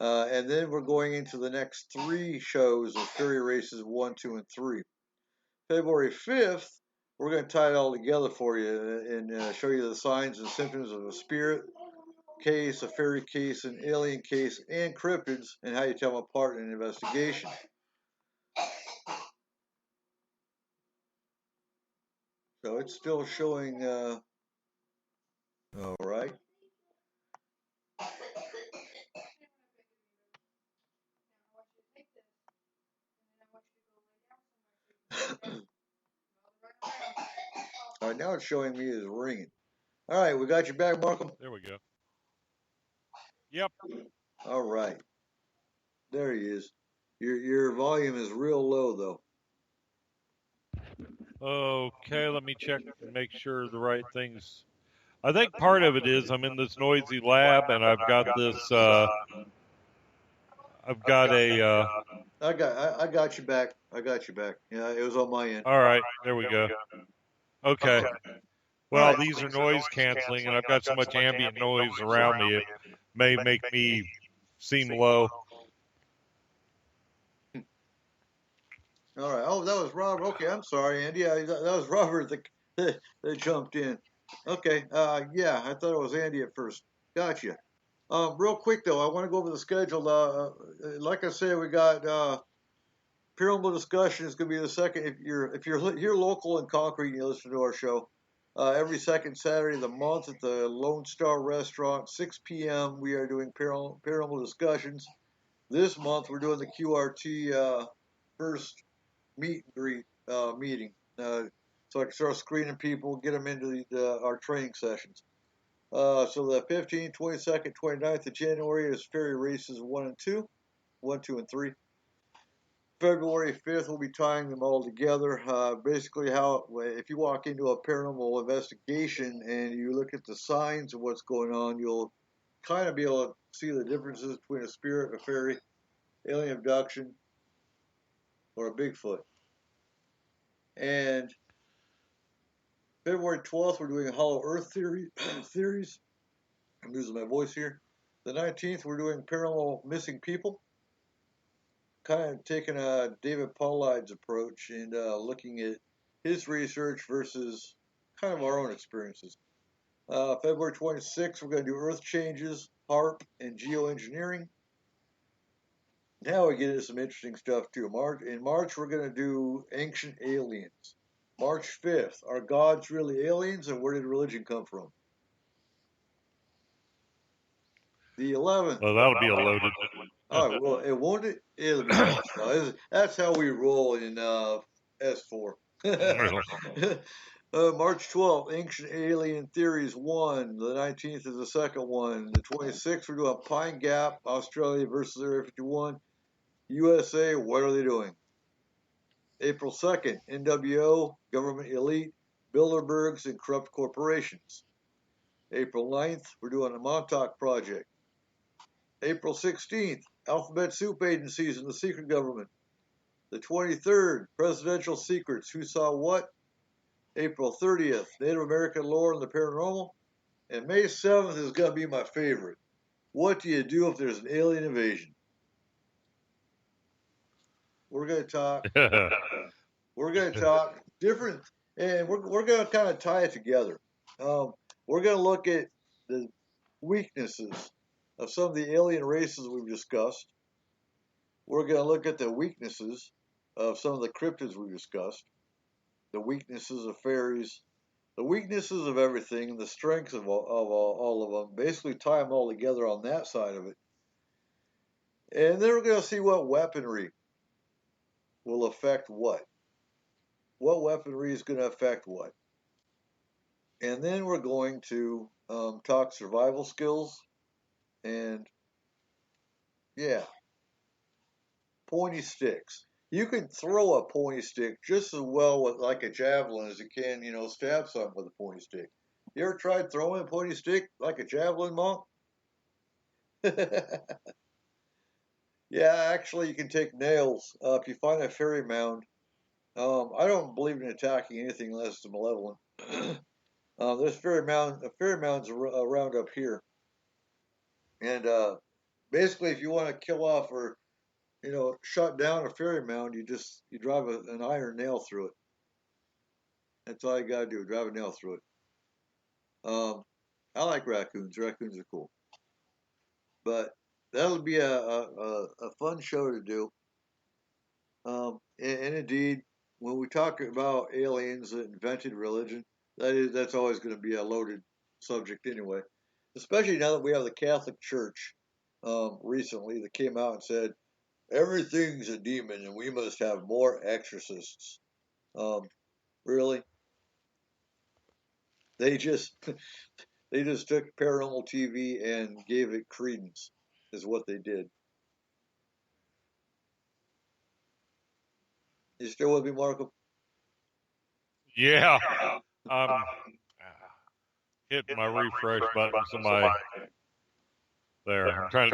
And then we're going into the next 3 shows of Fairy Races 1, 2, and 3. February 5th, we're going to tie it all together for you and show you the signs and symptoms of a spirit case, a fairy case, an alien case, and cryptids, and how you tell them apart in an investigation. So it's still showing, all right. All right, now it's showing me is ringing. All right, we got you back, Markham. There we go. Yep. All right. There he is. Your volume is real low, though. Okay, let me check and make sure the right things. I think part of it is I'm in this noisy lab and I've got this. I've got a. I got you back. Yeah, it was on my end. All right, there we go. Okay. Well, these are noise canceling, and I've got so much ambient noise around me, it may make me seem low. All right. Oh, that was Robert. Okay, I'm sorry, Andy. That was Robert that jumped in. Okay. Yeah, I thought it was Andy at first. Gotcha. Real quick though, I want to go over the schedule. Like I said, we got paranormal discussion is going to be the second. If you're here local in Concrete, and you listen to our show every second Saturday of the month at the Lone Star Restaurant, 6 p.m. We are doing paranormal discussions. This month we're doing the QRT first meet and greet meeting, so I can start screening people, get them into our training sessions. So the 15th, 22nd, 29th of January is Fairy Races 1 and 2, 1, 2, and 3. February 5th, we'll be tying them all together. Basically, if you walk into a paranormal investigation and you look at the signs of what's going on, you'll kind of be able to see the differences between a spirit, a fairy, alien abduction, or a Bigfoot. And February 12th, we're doing Hollow Earth theories. I'm losing my voice here. The 19th, we're doing paranormal missing people. Kind of taking a David Paulide's approach and looking at his research versus kind of our own experiences. February 26th, we're going to do Earth changes, HARP, and geoengineering. Now we get into some interesting stuff too. In March, we're going to do ancient aliens. March 5th, are gods really aliens, and where did religion come from? The 11th. Well, that'll be a loaded. Oh, well, it won't. It'll be fun. That's how we roll in S4. March 12th, Ancient Alien Theories 1. The 19th is the second one. The 26th, we're doing Pine Gap, Australia versus Area 51. USA, what are they doing? April 2nd, NWO, Government Elite, Bilderbergs, and Corrupt Corporations. April 9th, we're doing the Montauk Project. April 16th, Alphabet Soup Agencies and the Secret Government. The 23rd, Presidential Secrets, Who Saw What? April 30th, Native American Lore and the Paranormal. And May 7th is going to be my favorite. What do you do if there's an alien invasion? We're going to talk. We're going to talk different, and we're going to kind of tie it together. We're going to look at the weaknesses of some of the alien races we've discussed. We're going to look at the weaknesses of some of the cryptids we've discussed, the weaknesses of fairies, the weaknesses of everything, and the strengths of all of them. Basically tie them all together on that side of it. And then we're going to see what weaponry will affect what. What weaponry is going to affect what. And then we're going to talk survival skills and, yeah, pointy sticks. You can throw a pointy stick just as well with like a javelin as you can, stab something with a pointy stick. You ever tried throwing a pointy stick like a javelin, Monk? Yeah, actually, you can take nails. If you find a fairy mound, I don't believe in attacking anything unless it's malevolent. There's fairy mounds around up here, and basically, if you want to kill off or shut down a fairy mound, you drive an iron nail through it. That's all you gotta do. Drive a nail through it. I like raccoons. Raccoons are cool, but that'll be a fun show to do. And indeed, when we talk about aliens that invented religion, that's always going to be a loaded subject anyway. Especially now that we have the Catholic Church recently that came out and said everything's a demon and we must have more exorcists. Really? They just took paranormal TV and gave it credence, is what they did. You still with me, Marco? Yeah. I'm hitting my refresh button there. I'm trying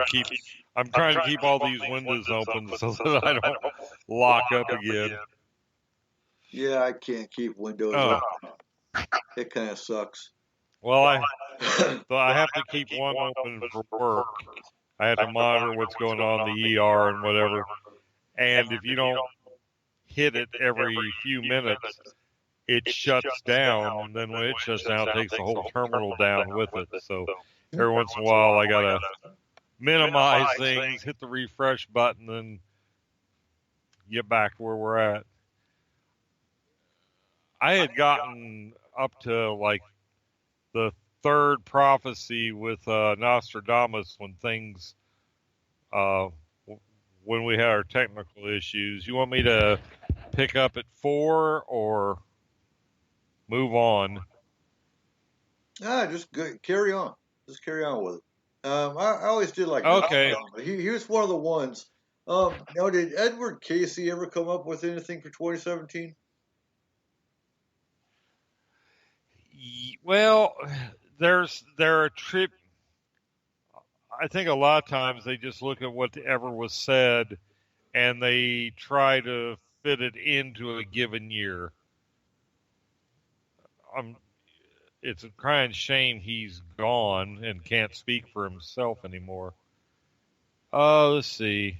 to keep all these windows open so that I don't lock up again. Yeah, I can't keep windows open. It kind of sucks. Well, I have to keep one open for work. I have to monitor what's going on in the ER and whatever. And if you don't hit it every few minutes, it shuts down. And then when it shuts down, it takes the whole terminal down with it. So every once in a while, I got to minimize things, hit the refresh button, and get back to where we're at. I had gotten up to like the third prophecy with Nostradamus when we had our technical issues. You want me to pick up at 4 or move on? Just carry on. Just carry on with it. I always did like okay. He was one of the ones. Now, did Edward Casey ever come up with anything for 2017? Well, there are trip. I think a lot of times they just look at whatever was said and they try to fit it into a given year. It's a crying shame he's gone and can't speak for himself anymore. Let's see.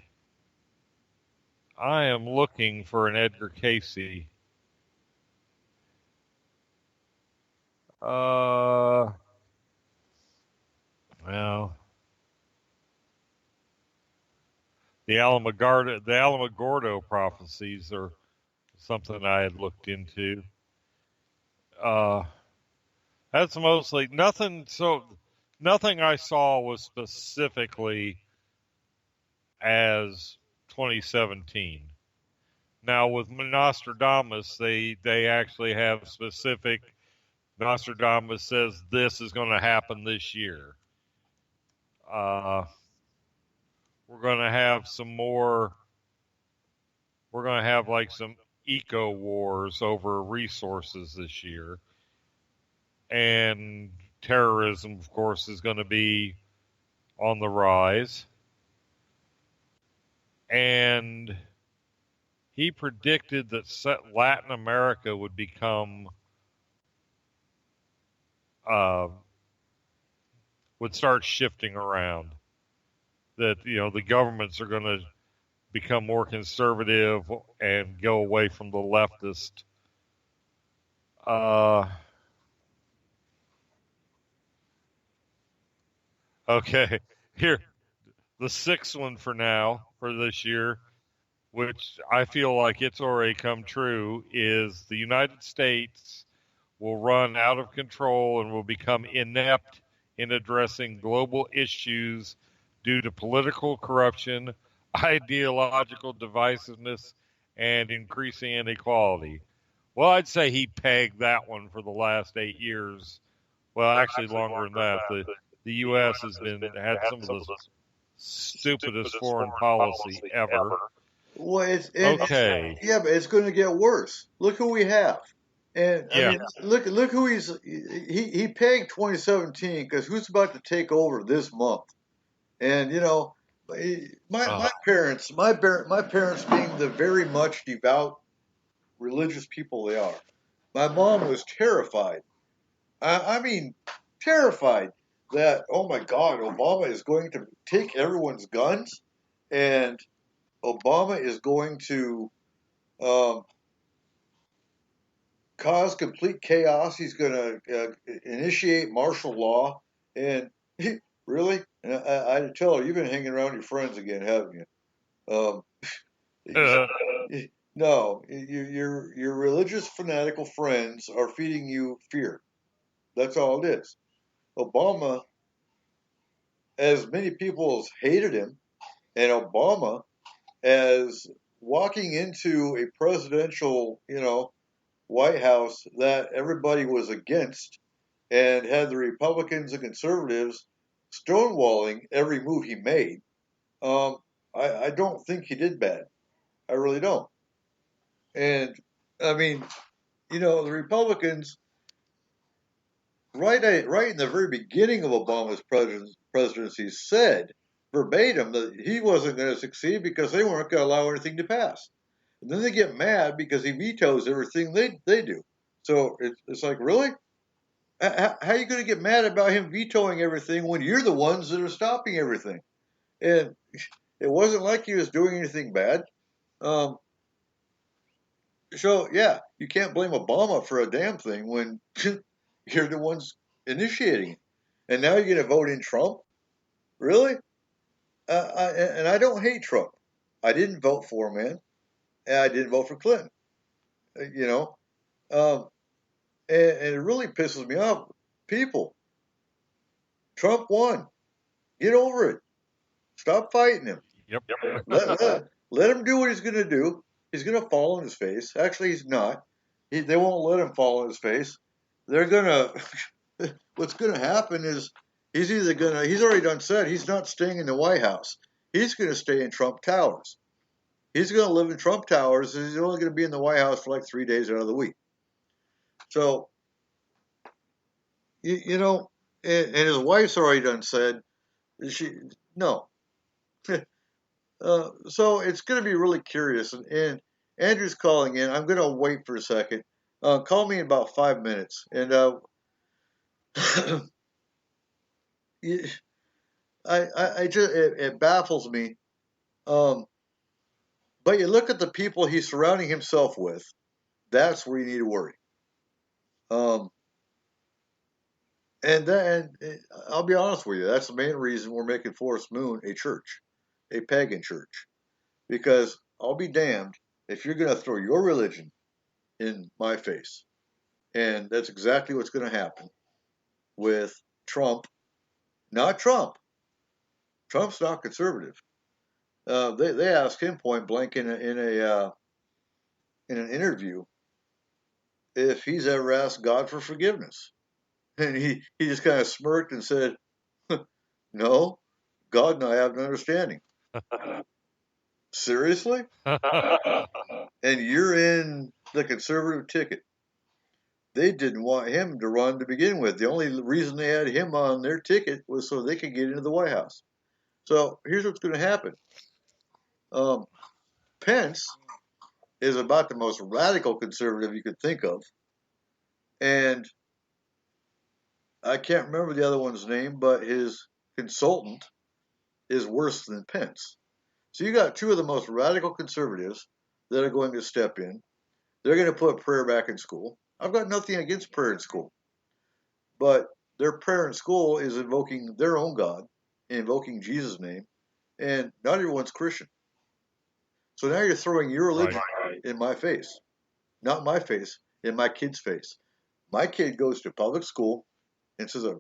I am looking for an Edgar Casey. Well, the Alamogordo prophecies are something I had looked into. That's mostly nothing. So Nothing I saw was specifically as 2017. Now with Nostradamus, they actually have specific. Nostradamus says this is going to happen this year. We're going to have some more. We're going to have like some eco wars over resources this year, and terrorism, of course, is going to be on the rise. And he predicted that Latin America would become would start shifting around. That the governments are going to become more conservative and go away from the leftist. Okay, here the sixth one for this year, which I feel like it's already come true, is the United States will run out of control and will become inept in addressing global issues due to political corruption, ideological divisiveness, and increasing inequality. Well, I'd say he pegged that one for the last 8 years. Well, actually longer than that. The U.S. had some of the stupidest foreign policy ever. Well, okay. But it's going to get worse. Look who we have. And I mean, look who he pegged 2017 because who's about to take over this month? And my parents being the very much devout religious people they are, my mom was terrified. I mean, terrified that, oh my God, Obama is going to take everyone's guns, and Obama is going to cause complete chaos. He's going to initiate martial law. And really? And I tell her, you've been hanging around your friends again, haven't you? No, your religious fanatical friends are feeding you fear. That's all it is. Obama, as many people as hated him, and Obama as walking into a presidential, White House that everybody was against and had the Republicans and conservatives stonewalling every move he made. I don't think he did bad. I really don't. And I mean, the Republicans, right in the very beginning of Obama's presidency, said verbatim that he wasn't going to succeed because they weren't going to allow anything to pass. And then they get mad because he vetoes everything they do. So it's like, really? How are you going to get mad about him vetoing everything when you're the ones that are stopping everything? And it wasn't like he was doing anything bad. So, yeah, you can't blame Obama for a damn thing when you're the ones initiating it. And now you're going to vote in Trump? Really? And I don't hate Trump. I didn't vote for him, man. And I didn't vote for Clinton. And it really pisses me off. People, Trump won. Get over it. Stop fighting him. Yep. Let him do what he's going to do. He's going to fall on his face. Actually, he's not. They won't let him fall on his face. They're going to. What's going to happen is he's already done said he's not staying in the White House. He's going to stay in Trump Towers. He's going to live in Trump Towers, and he's only going to be in the White House for like 3 days out of the week. So, and his wife's already done said, no. So it's going to be really curious. And Andrew's calling in. I'm going to wait for a second. Call me in about 5 minutes. And it baffles me. But you look at the people he's surrounding himself with. That's where you need to worry. And I'll be honest with you. That's the main reason we're making Forest Moon a church, a pagan church, because I'll be damned if you're going to throw your religion in my face. And that's exactly what's going to happen with Trump not Trump. Trump's not conservative. They asked him point blank in an interview if he's ever asked God for forgiveness, and he just kind of smirked and said, "No, God and I have an understanding." Seriously? And you're in the conservative ticket. They didn't want him to run to begin with. The only reason they had him on their ticket was so they could get into the White House. So here's what's going to happen. Pence is about the most radical conservative you could think of. And I can't remember the other one's name, but his consultant is worse than Pence. So you got two of the most radical conservatives that are going to step in. They're going to put prayer back in school. I've got nothing against prayer in school. But their prayer in school is invoking their own God, invoking Jesus' name, and not everyone's Christian. So now you're throwing your religion in my face. Not my face, in my kid's face. My kid goes to public school and says a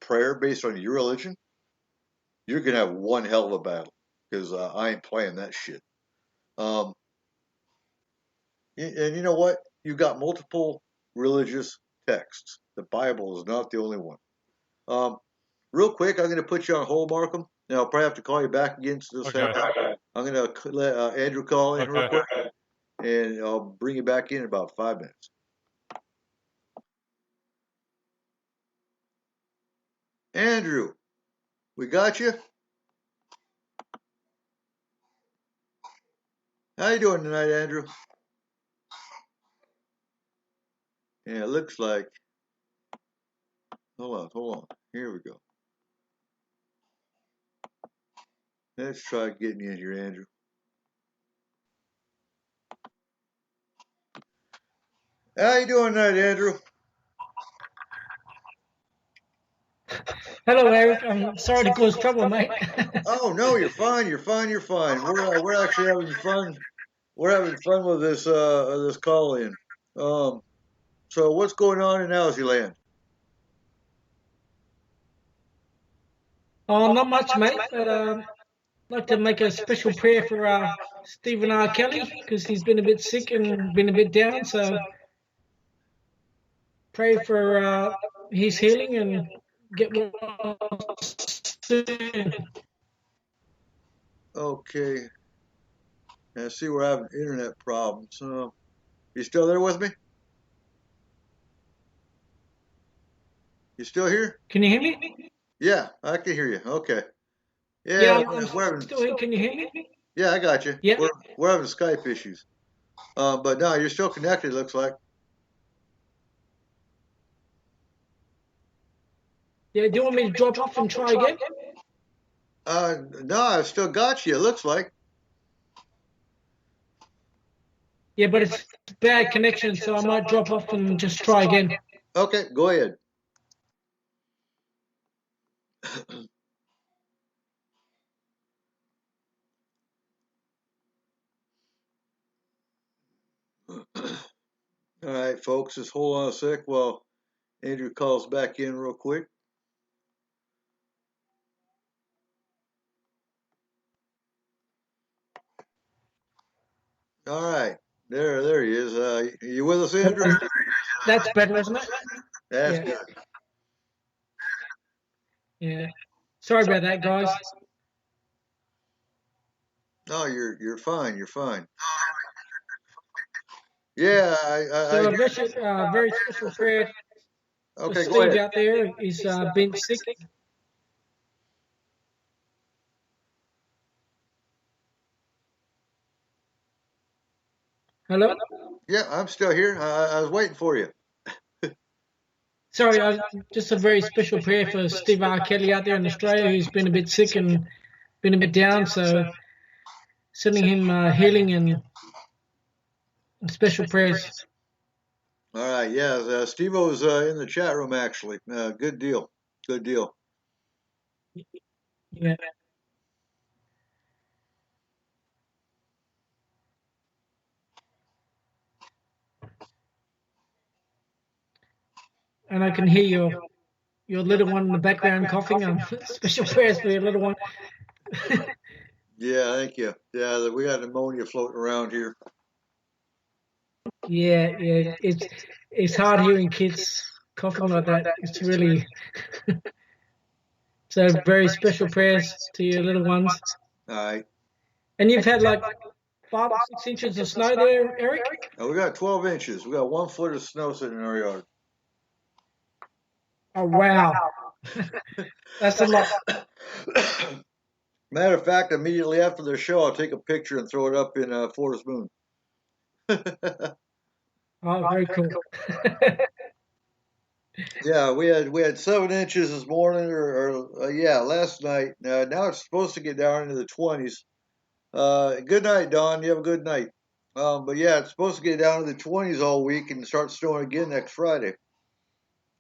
prayer based on your religion. You're going to have one hell of a battle because I ain't playing that shit. And you know what? You've got multiple religious texts. The Bible is not the only one. Real quick, I'm going to put you on hold, Markham. And I'll probably have to call you back again to this half. I'm going to let Andrew call in real quick, and I'll bring you back in about 5 minutes. Andrew, we got you? How you doing tonight, Andrew? Yeah, it looks like... Hold on. Here we go. Let's try getting you in here, Andrew. How you doing tonight, Andrew? Hello, Eric. I'm sorry to cause trouble, mate. Oh no, you're fine. You're fine. We're actually having fun. We're having fun with this call in. So what's going on in Aussie Oh, not much, mate. But I'd like to make a special prayer for Stephen R. Kelly because he's been a bit sick and been a bit down. So pray for his healing and get well soon. Okay. I see we're having internet problems. You still there with me? You still here? Can you hear me? Yeah, I can hear you. Okay. Yeah, I'm still here. Can you hear me? Yeah, I got you. Yeah. We're having Skype issues. But no, you're still connected, looks like. Yeah, do you want me to drop off and try again? No, I've still got you, it looks like. Yeah, but it's bad connection, so I might drop off and just try again. Okay, go ahead. All right, folks, just hold on a sec while Andrew calls back in real quick. All right, there he is. You with us, Andrew? That's better, isn't it? That's good. Yeah. Sorry about that, guys. No, you're fine. You're fine. Yeah, So a very special prayer for Steve out there. He's been sick. Hello? Yeah, I'm still here. I was waiting for you. Sorry, just a very special prayer for Steve R. Kelly out there in Australia who's been a bit sick and been a bit down. So sending him healing and special prayers. All right, yeah, Steve-O's in the chat room, actually. Good deal. Good deal. Yeah. And I can hear your little one in the background coughing. Special prayers for your little one. Yeah, thank you. Yeah, we got pneumonia floating around here. Yeah, it's hard hearing kids coughing like that. It's really so very special prayers to your little ones. All right. And you've had like 5 or 6 inches of snow there, Eric? We got 12 inches. We got 1 foot of snow sitting in our yard. Oh wow, that's a lot. Matter of fact, immediately after the show, I'll take a picture and throw it up in Forest Moon. Oh, very cool. Yeah, we had 7 inches this morning, last night. Now it's supposed to get down into the 20s. Good night, Don. You have a good night. But yeah, it's supposed to get down to the 20s all week and start snowing again next Friday.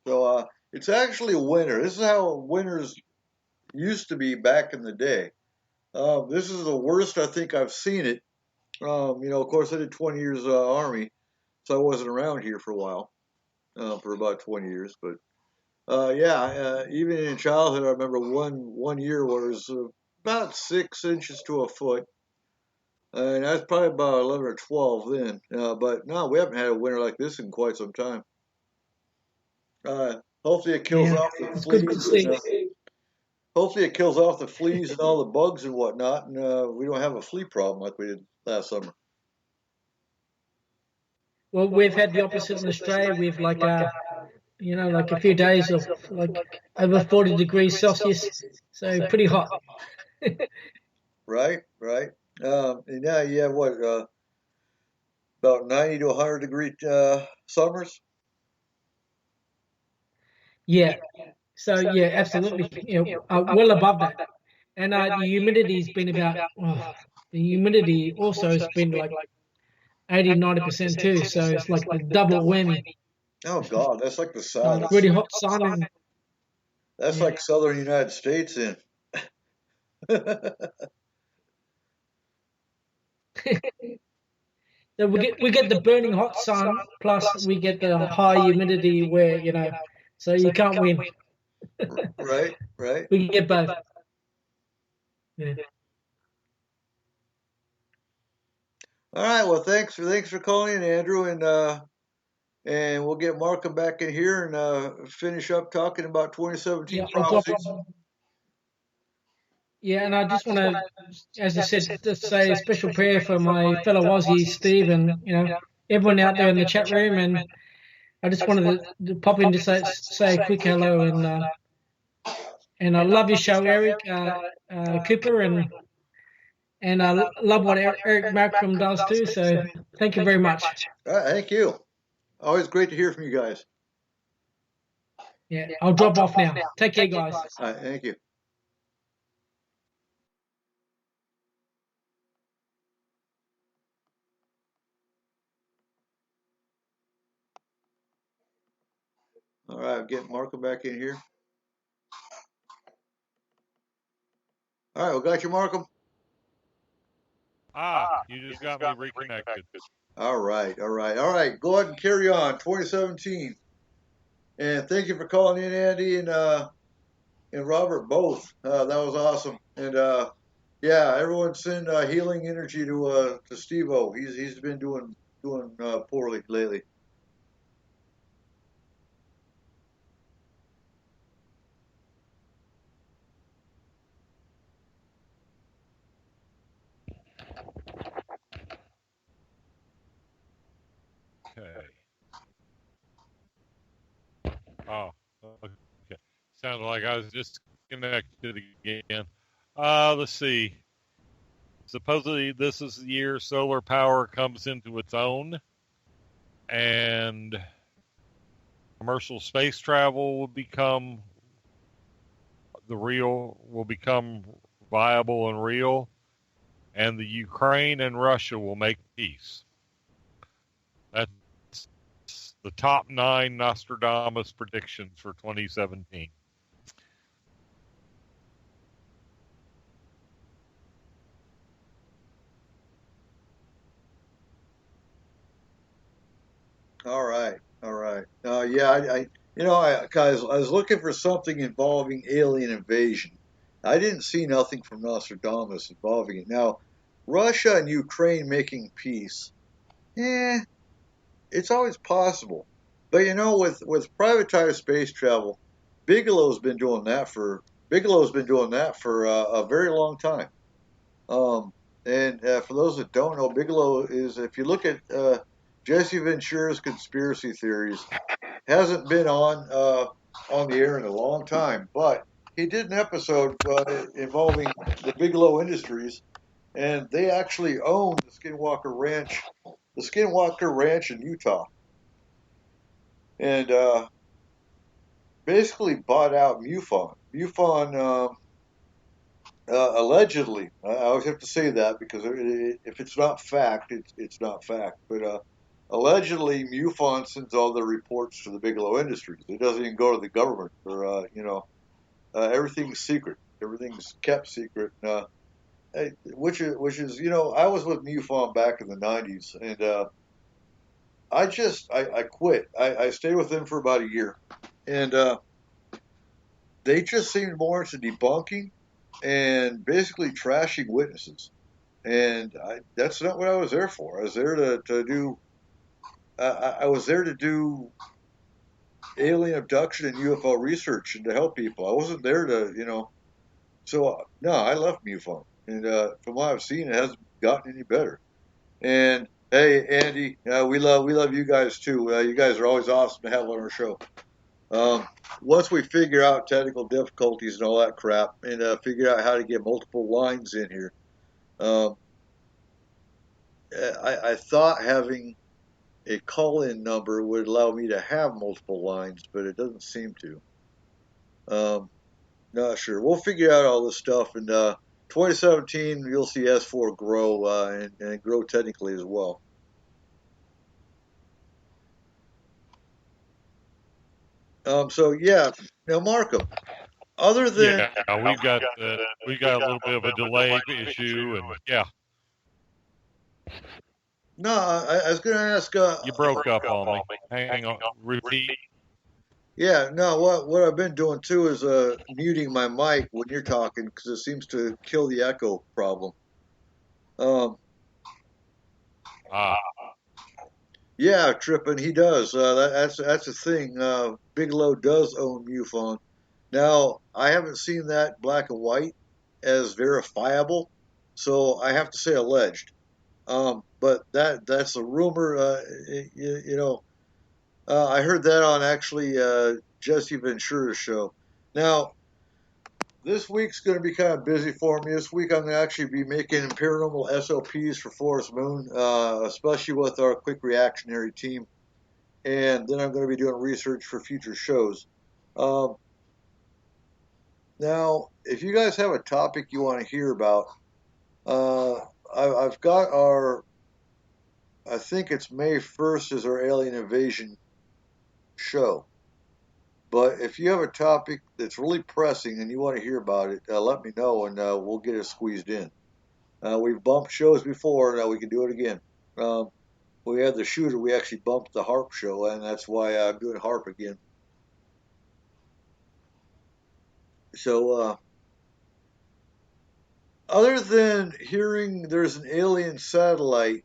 So it's actually winter. This is how winters used to be back in the day. This is the worst I think I've seen it. Of course, I did 20 years Army, so I wasn't around here for a while, for about 20 years. But even in childhood, I remember one year where it was about 6 inches to a foot. And that's probably about 11 or 12 then. But no, we haven't had a winter like this in quite some time. Hopefully it kills off the fleas. Hopefully it kills off the fleas and all the bugs and whatnot, and we don't have a flea problem like we did last summer. Well, we've had the opposite in Australia. We've like a few days of like over 40 degrees Celsius, so pretty hot. Right. And now you have about 90 to 100 degree summers? Yeah. So yeah, absolutely. Well above that. And the humidity's been the humidity also has been like 80-90% too. So it's like the double whammy. Oh God, that's like the South. Really hot sun. That's like Southern United States in. So we get the burning hot sun, plus we get the high humidity where, so you can't win. Right. We can get both. Yeah. All right. Well, thanks for calling in, Andrew, and we'll get Markham back in here and finish up talking about 2017 prophecies. Yeah, and I just want to, as I said, just say a special prayer for my fellow Aussie, Steve, and everyone out there in the chat room. And I just wanted to pop in to say a quick hello, and I love your show, Eric Cooper, and I love what Eric Markham does too. So thank you very much. All right, thank you. Always great to hear from you guys. Yeah, I'll drop off now. Take care, guys. All right, thank you. All right, get Markham back in here. All right, we got you, Markham. You just got me reconnected. All right. Go ahead and carry on. 2017. And thank you for calling in, Andy and Robert both. That was awesome. And everyone send healing energy to Steve-O. He's been doing poorly lately. Okay. Oh, okay. Sounded like I was disconnected again. Let's see. Supposedly this is the year solar power comes into its own, and commercial space travel will become viable and real, and the Ukraine and Russia will make peace. That's the top 9 Nostradamus predictions for 2017. All right. You know, I was looking for something involving alien invasion. I didn't see nothing from Nostradamus involving it. Now, Russia and Ukraine making peace, it's always possible. But you know, with privatized space travel, Bigelow's been doing that for a very long time. And for those that don't know, Bigelow is, if you look at Jesse Ventura's conspiracy theories, hasn't been on the air in a long time, but he did an episode involving the Bigelow Industries, and they actually own the Skinwalker Ranch in Utah, and basically bought out MUFON. MUFON allegedly, I always have to say that because if it's not fact, it's not fact. But allegedly, MUFON sends all the reports to the Bigelow Industries. It doesn't even go to the government, or everything's secret. Everything's kept secret. Which is, I was with MUFON back in the '90s, and I quit. I stayed with them for about a year, and they just seemed more into debunking and basically trashing witnesses. And that's not what I was there for. I was there to do. I was there to do alien abduction and UFO research and to help people. I wasn't there to, So no, I left MUFON, and from what I've seen, it hasn't gotten any better. And hey, Andy, we love you guys too. You guys are always awesome to have on our show. Once we figure out technical difficulties and all that crap, and figure out how to get multiple lines in here, I thought having a call-in number would allow me to have multiple lines, but it doesn't seem to. Not sure. We'll figure out all this stuff, and 2017 you'll see S4 grow and grow technically as well. So yeah, now Markham. Other than we've got a little bit of a delay issue, and yeah. No, I was going to ask. You broke up on me. Hang on, repeat. Yeah, no. What I've been doing too is muting my mic when you're talking because it seems to kill the echo problem. Yeah, Trippin, he does. That's the thing. Bigelow does own MUFON. Now, I haven't seen that black and white as verifiable, so I have to say alleged. But that's a rumor. I heard that on actually Jesse Ventura's show. Now, this week's going to be kind of busy for me. This week I'm going to actually be making paranormal SOPs for Forest Moon, especially with our quick reactionary team. And then I'm going to be doing research for future shows. Now, if you guys have a topic you want to hear about, I've got I think it's May 1st is our alien invasion show. But if you have a topic that's really pressing and you want to hear about it, let me know and we'll get it squeezed in. We've bumped shows before, now we can do it again. We had the shooter, we actually bumped the HARP show, and that's why I'm doing HARP again. So, other than hearing there's an alien satellite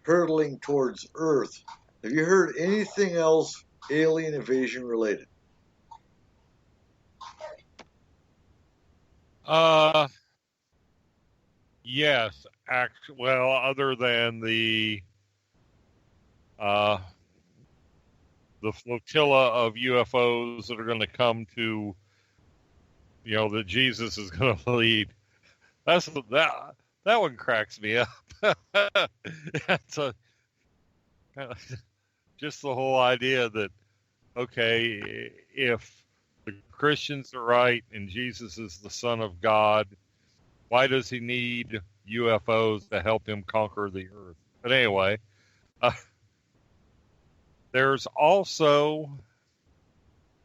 hurtling towards Earth, have you heard anything else alien invasion related? Yes, actually, well, other than the flotilla of UFOs that are going to come to, that Jesus is going to lead. That one cracks me up. That's just the whole idea that, okay, if the Christians are right and Jesus is the Son of God, why does he need UFOs to help him conquer the earth? But anyway, there's also,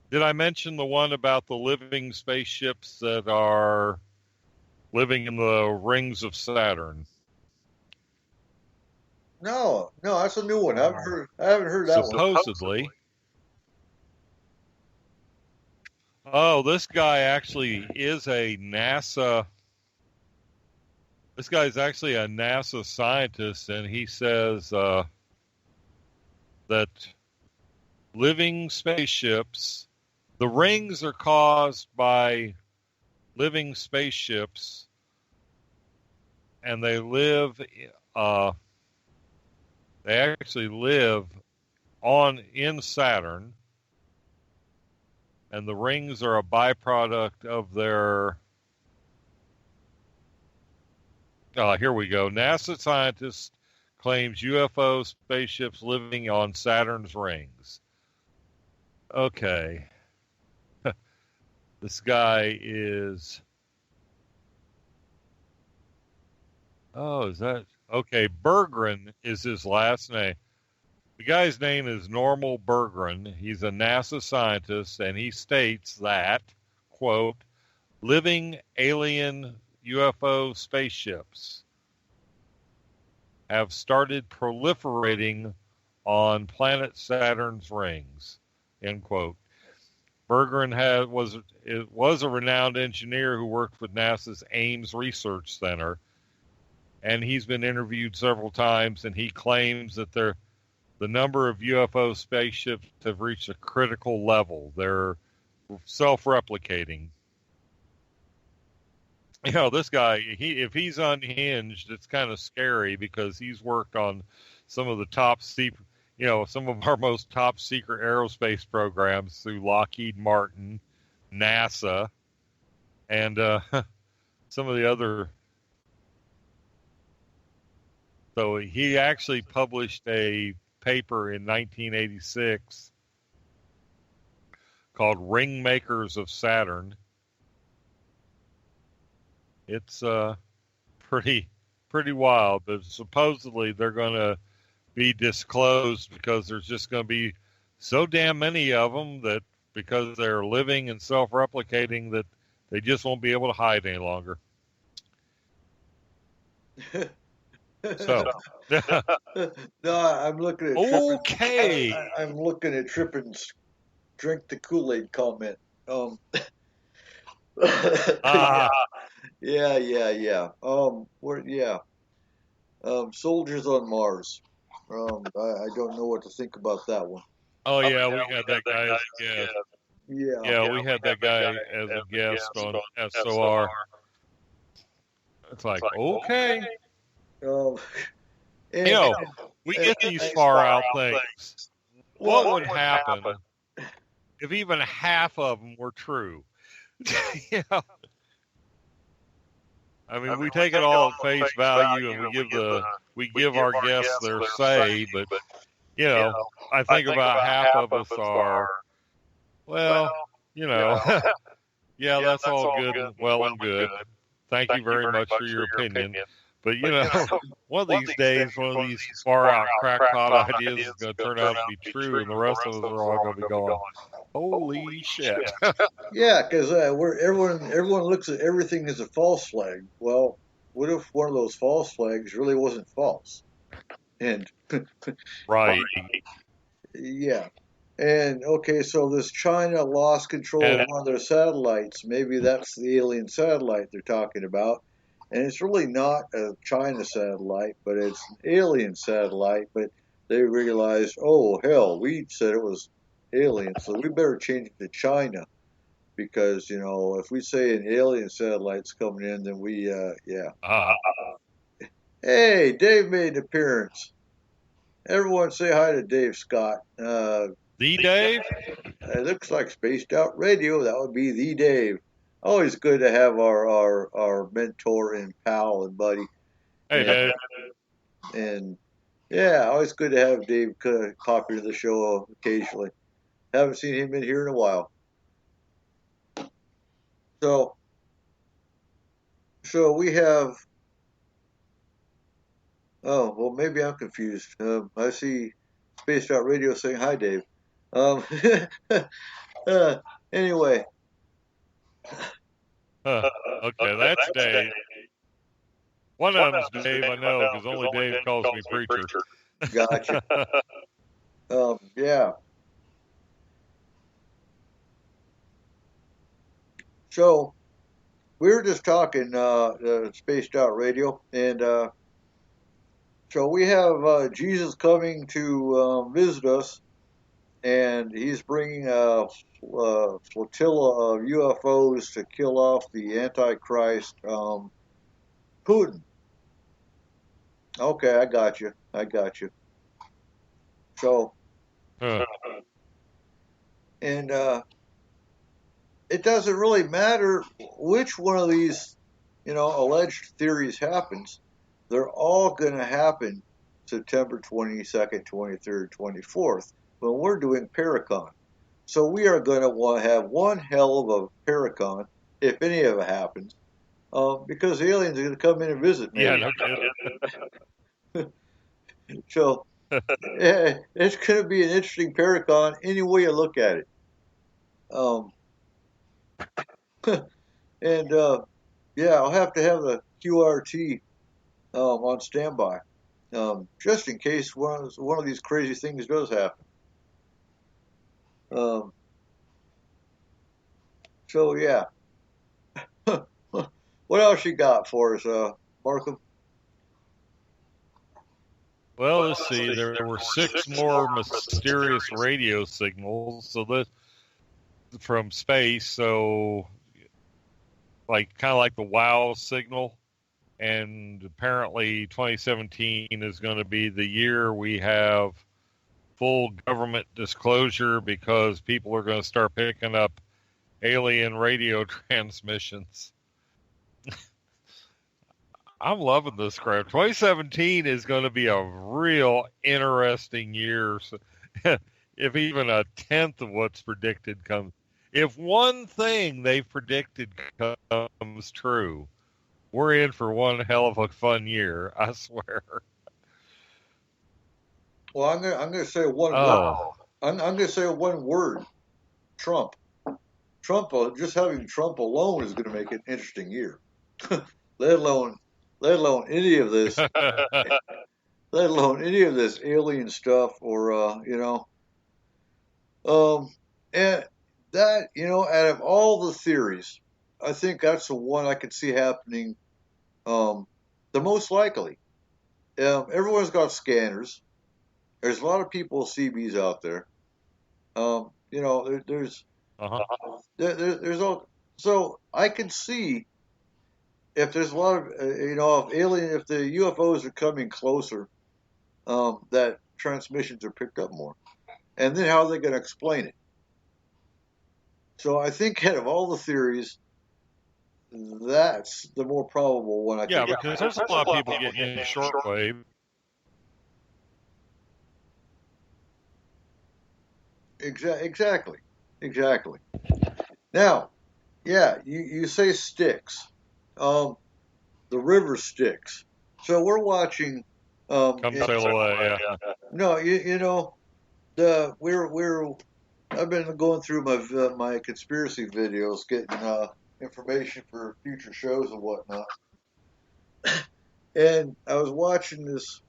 did I mention the one about the living spaceships that are living in the rings of Saturn? No, that's a new one. I haven't heard that one. Supposedly, Oh, this guy actually is a NASA. This guy's actually a NASA scientist, and he says that living spaceships, the rings are caused by living spaceships, and they actually live in Saturn, and the rings are a byproduct of their. Here we go. NASA scientist claims UFO spaceships living on Saturn's rings. Okay. This guy is. Oh, is that. Okay, Berggren is his last name. The guy's name is Normal Berggren. He's a NASA scientist, and he states that, quote, living alien UFO spaceships have started proliferating on planet Saturn's rings, end quote. Berggren was a renowned engineer who worked with NASA's Ames Research Center, and he's been interviewed several times, and he claims that the number of UFO spaceships have reached a critical level. They're self-replicating. You know, this guy, if he's unhinged, it's kind of scary because he's worked on some of the some of our most top secret aerospace programs through Lockheed Martin, NASA, and some of the other. So he actually published a paper in 1986 called Ringmakers of Saturn. It's pretty wild, but supposedly they're going to be disclosed because there's just going to be so damn many of them that because they're living and self-replicating that they just won't be able to hide any longer. So, no, I'm looking at okay. I'm looking at Trippin's drink the Kool-Aid comment. Yeah. Soldiers on Mars. I don't know what to think about that one. Oh yeah, we had that guy as a guest. Yeah, we had that guy as a guest on SOR. It's like, okay. We get these far out things. What would happen if even half of them were true? I mean, we take it all at face value, and we give our guests their say, but I think about half of us are, yeah, that's all good and well and good. Thank you very much for your opinion. But, one of these days, one of these far-out crackpot ideas is going to turn out to be true, and the rest of us are all going to be going, holy shit. Yeah, because everyone looks at everything as a false flag. Well, what if one of those false flags really wasn't false? And right. Yeah. And, okay, so this China lost control of one of their satellites. Maybe that's the alien satellite they're talking about. And it's really not a China satellite, but it's an alien satellite. But they realized, oh, hell, we said it was alien, so we better change it to China. Because, if we say an alien satellite's coming in, then we, Hey, Dave made an appearance. Everyone say hi to Dave Scott. The Dave? It looks like Spaced Out Radio. That would be the Dave. Always good to have our mentor and pal and buddy. Hey, Dave. And yeah, always good to have Dave pop into the show occasionally. Haven't seen him in here in a while. So we have. Oh, well, maybe I'm confused. I see Spaced Out Radio saying hi, Dave. Anyway. Okay, that's Dave. One of them's Dave, I know, because only Dave calls me preacher. Gotcha. Yeah. So we were just talking Spaced Out Radio, and so we have Jesus coming to visit us, and he's bringing a flotilla of UFOs to kill off the Antichrist, Putin. Okay, I got you. So, and it doesn't really matter which one of these, alleged theories happens. They're all going to happen September 22nd, 23rd, 24th when we're doing Paracon. So we are going to want to have one hell of a Paracon, if any of it happens, because the aliens are going to come in and visit me. Yeah, no kidding. So yeah, it's going to be an interesting Paracon any way you look at it. And yeah, I'll have to have the QRT on standby, just in case one of these crazy things does happen. So yeah, what else you got for us, Markham? Well, let's see. There were 6 more mysterious radio signals. So that from space. So, kind of like the WOW signal. And apparently 2017 is going to be the year we have full government disclosure because people are going to start picking up alien radio transmissions. I'm loving this crap. 2017 is going to be a real interesting year. So, if even a tenth of what's predicted comes, if one thing they've predicted comes true, we're in for one hell of a fun year. I swear. Well, I'm gonna say one word. I'm gonna say one word. Trump. Trump. Just having Trump alone is going to make it an interesting year. let alone any of this. Let alone any of this alien stuff, or and that out of all the theories, I think that's the one I could see happening the most likely. Everyone's got scanners. There's a lot of people with CBs out there. There's all. So I can see if there's a lot of if the UFOs are coming closer, that transmissions are picked up more, and then how are they going to explain it? So I think out of all the theories, that's the more probable one. Because there's a lot of people getting in shortwave. Exactly. Now, yeah, you say Styx, the river Styx. So we're watching. Come sail away. Yeah. No, I've been going through my conspiracy videos, getting information for future shows and whatnot. And I was watching this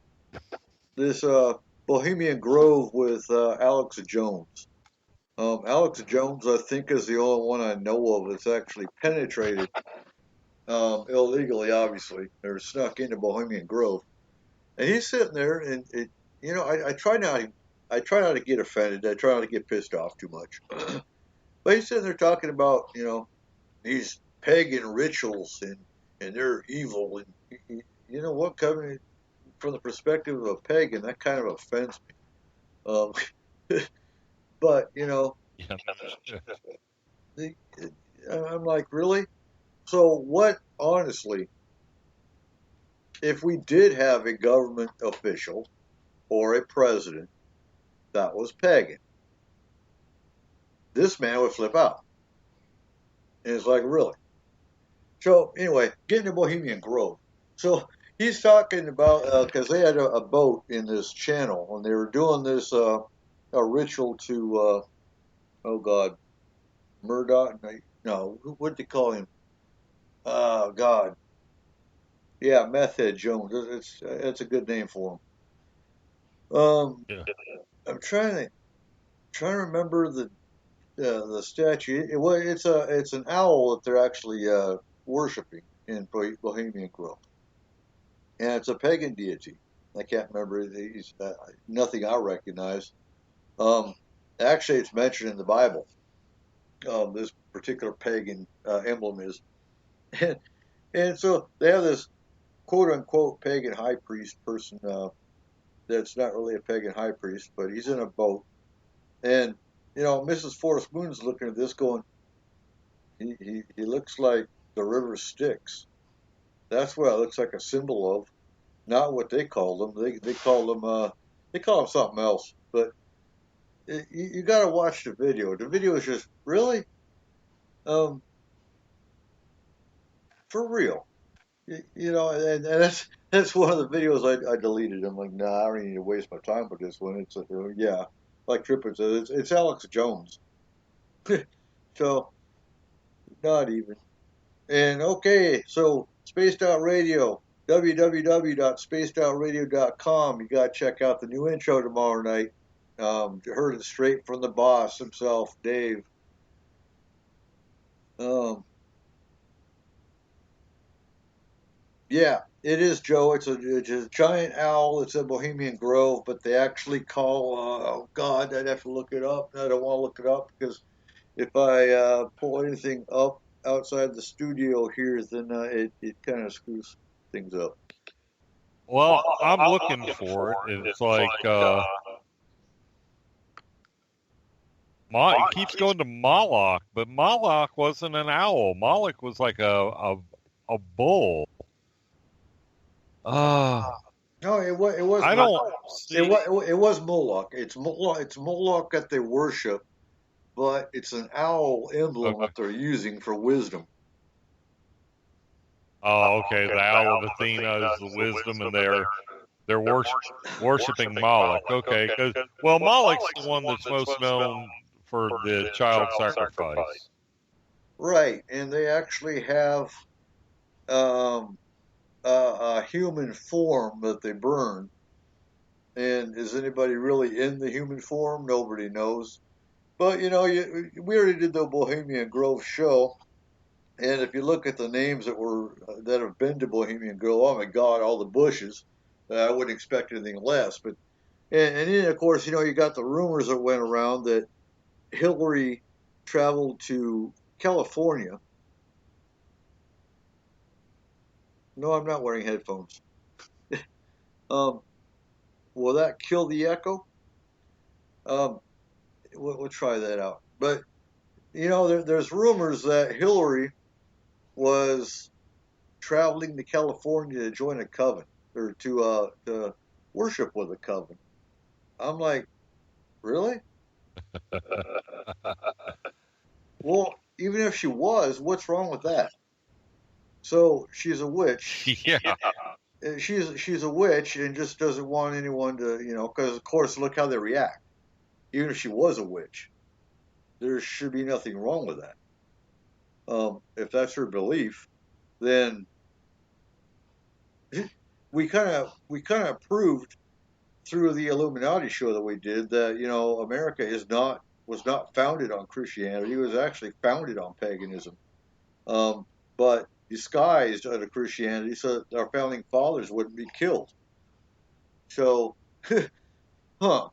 Bohemian Grove with Alex Jones. Alex Jones, I think, is the only one I know of that's actually penetrated illegally, obviously, or snuck into Bohemian Grove. And he's sitting there, and I try not to get offended. I try not to get pissed off too much. But he's sitting there talking about these pagan rituals and they're evil, and you know what, coming from the perspective of a pagan, that kind of offends me. But I'm like, really? So what? Honestly, if we did have a government official or a president that was pagan, this man would flip out. And it's like, really? So anyway, getting to Bohemian Grove. So he's talking about, because they had a boat in this channel, and they were doing this a ritual to, Murdoch? No, what did they call him? Oh, God. Yeah, Meth Head Jones. It's a good name for him. I'm trying to remember the statue. It's an owl that they're actually worshiping in Bohemian Grove, and it's a pagan deity. I can't remember. He's nothing I recognize. Actually, it's mentioned in the Bible. This particular pagan emblem is, and so they have this quote unquote pagan high priest person that's not really a pagan high priest, but he's in a boat, and Mrs. Forrest Moon's looking at this, going, he looks like the river Styx. That's what it looks like a symbol of, not what they call them. They call them something else, but. You got to watch the video. The video is just really, for real, and that's one of the videos I deleted. I'm like, nah, I don't need to waste my time with this one. It's like Trippin said, it's Alex Jones, so not even. And okay, so Spaced Out Radio, www.spacedoutradio.com. You got to check out the new intro tomorrow night. Heard it straight from the boss himself, Dave. Yeah, it is, Joe. It's a giant owl. It's in Bohemian Grove, but they actually call. Oh God, I'd have to look it up. I don't want to look it up because if I pull anything up outside the studio here, then it kind of screws things up. Well, I'm looking for it. It's like. It keeps going to Moloch, but Moloch wasn't an owl. Moloch was like a bull. No, it was. I don't. It was Moloch. It's Moloch that they worship, but it's an owl emblem that they're using for wisdom. Oh, okay. The owl of Athena is the wisdom, and they're worshiping Moloch. Okay, well, Moloch's the one that's most known for the child sacrifice. Right, and they actually have a human form that they burn. And is anybody really in the human form? Nobody knows. But, we already did the Bohemian Grove show. And if you look at the names that have been to Bohemian Grove, oh my God, all the Bushes. I wouldn't expect anything less. But and then, of course, you got the rumors that went around that Hillary traveled to California. No, I'm not wearing headphones. Will that kill the echo? We'll try that out. But, there's rumors that Hillary was traveling to California to join a coven or to worship with a coven. I'm like, really? Well, even if she was, what's wrong with that? So she's a witch. Yeah. She's a witch and just doesn't want anyone to, because of course, look how they react. Even if she was a witch, there should be nothing wrong with that. If that's her belief, then we kind of proved through the Illuminati show that we did that America was not founded on Christianity. It was actually founded on paganism, but disguised under Christianity so that our founding fathers wouldn't be killed. So, but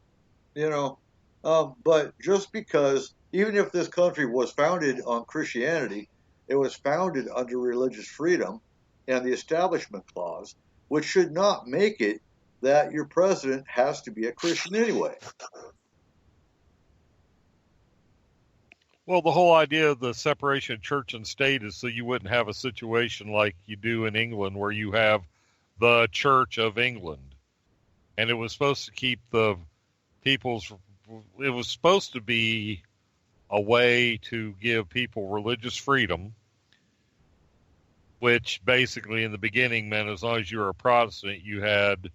just because, even if this country was founded on Christianity, it was founded under religious freedom and the Establishment Clause, which should not make it that your president has to be a Christian anyway. Well, the whole idea of the separation of church and state is so you wouldn't have a situation like you do in England where you have the Church of England. And it was supposed to keep it was supposed to be a way to give people religious freedom, which basically in the beginning meant as long as you were a Protestant, you had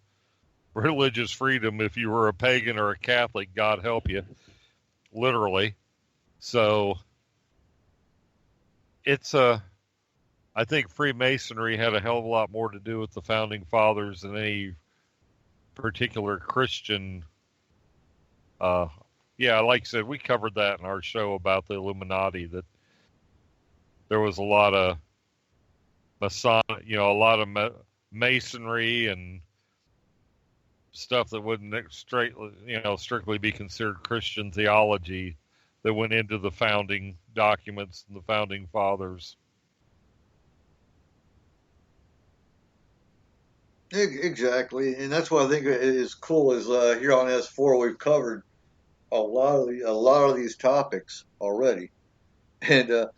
religious freedom. If you were a pagan or a Catholic, God help you, literally. So I think Freemasonry had a hell of a lot more to do with the founding fathers than any particular Christian yeah, like I said, we covered that in our show about the Illuminati. That there was a lot of a lot of masonry and stuff that wouldn't strictly be considered Christian theology that went into the founding documents and the founding fathers. Exactly, and that's what I think is cool. Is here on S4 we've covered a lot of these topics already, and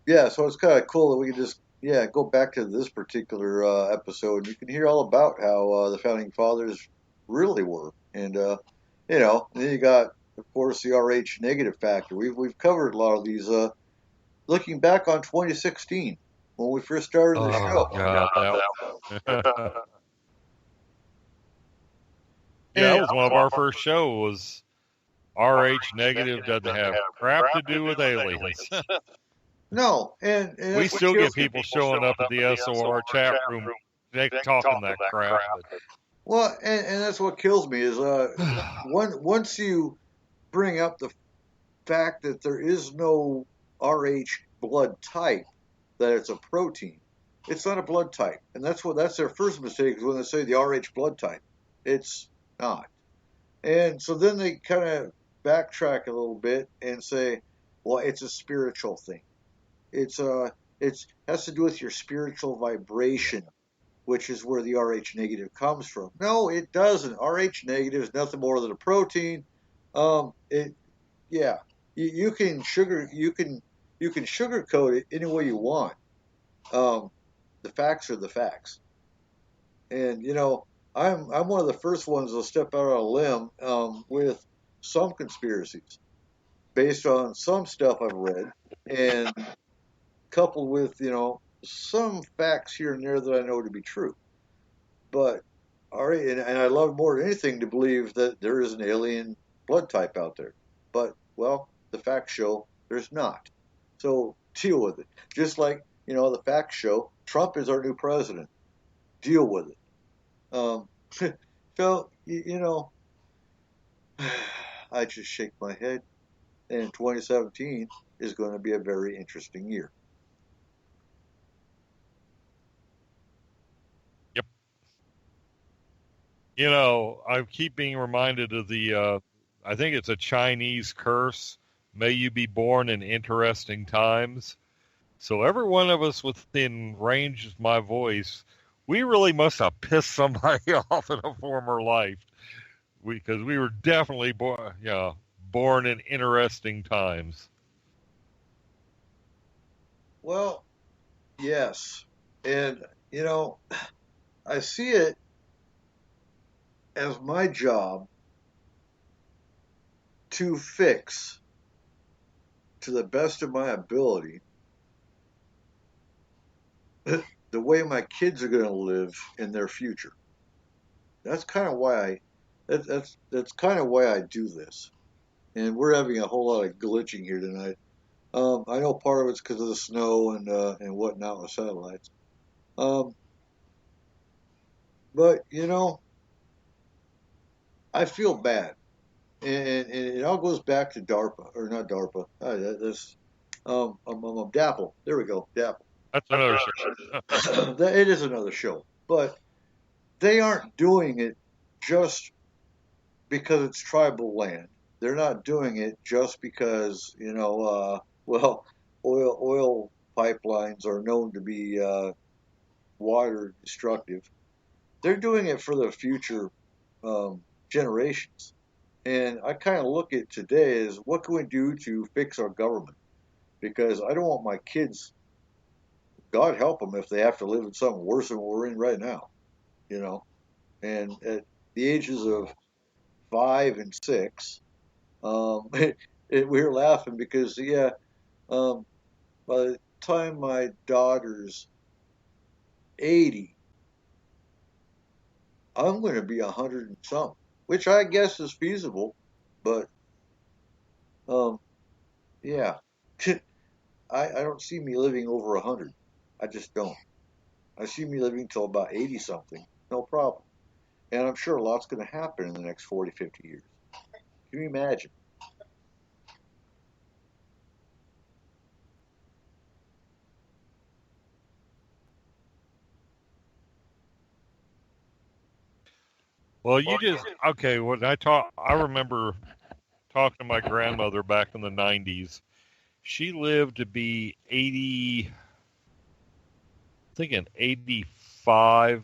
yeah, so it's kind of cool that we can just go back to this particular episode. You can hear all about how the founding fathers really were, and and then you got, of course, the RH negative factor. We've covered a lot of these. Looking back on 2016 when we first started the show. God, that was one of our first shows. Was RH negative doesn't have crap to do with aliens. No, and we still get people showing up at the SOR chat room talking that crap. Well, and that's what kills me is once you bring up the fact that there is no RH blood type, that it's a protein. It's not a blood type, and that's their first mistake is when they say the RH blood type. It's not, and so then they kind of backtrack a little bit and say, well, it's a spiritual thing. It has to do with your spiritual vibration, which is where the Rh negative comes from. No, it doesn't. Rh negative is nothing more than a protein. You can sugarcoat it any way you want. The facts are the facts, and I'm one of the first ones to step out on a limb with some conspiracies based on some stuff I've read and coupled with some facts here and there that I know to be true. But all right, and I love more than anything to believe that there is an alien blood type out there. But well, the facts show there's not. So deal with it. Just like the facts show Trump is our new president. Deal with it. So I just shake my head. And 2017 is going to be a very interesting year. Yep. I keep being reminded of the, I think it's a Chinese curse. May you be born in interesting times. So every one of us within range of my voice, we really must have pissed somebody off in a former life. Because we were definitely born in interesting times. Well, yes. And, I see it as my job to fix, to the best of my ability, the way my kids are going to live in their future. That's kind of why that's kind of why I do this. And we're having a whole lot of glitching here tonight. I know part of it's because of the snow and whatnot with satellites. But I feel bad, and it all goes back to DARPA, or not DARPA. DAPL. There we go, DAPL. That's another show. It is another show, but they aren't doing it just because it's tribal land. They're not doing it just because oil pipelines are known to be water destructive. They're doing it for the future generations. And I kind of look at today as what can we do to fix our government? Because I don't want my kids, God help them if they have to live in something worse than what we're in right now, And at the ages of 5 and 6, we were laughing because, by the time my daughter's 80, I'm going to be 100 and something, which I guess is feasible, but I don't see me living over 100. I just don't. I see me living till about 80 something, no problem. And I'm sure a lot's going to happen in the next 40, 50 years. Can you imagine? Well, you just okay. When I remember talking to my grandmother back in the '90s. She lived to be 80, I think in 85.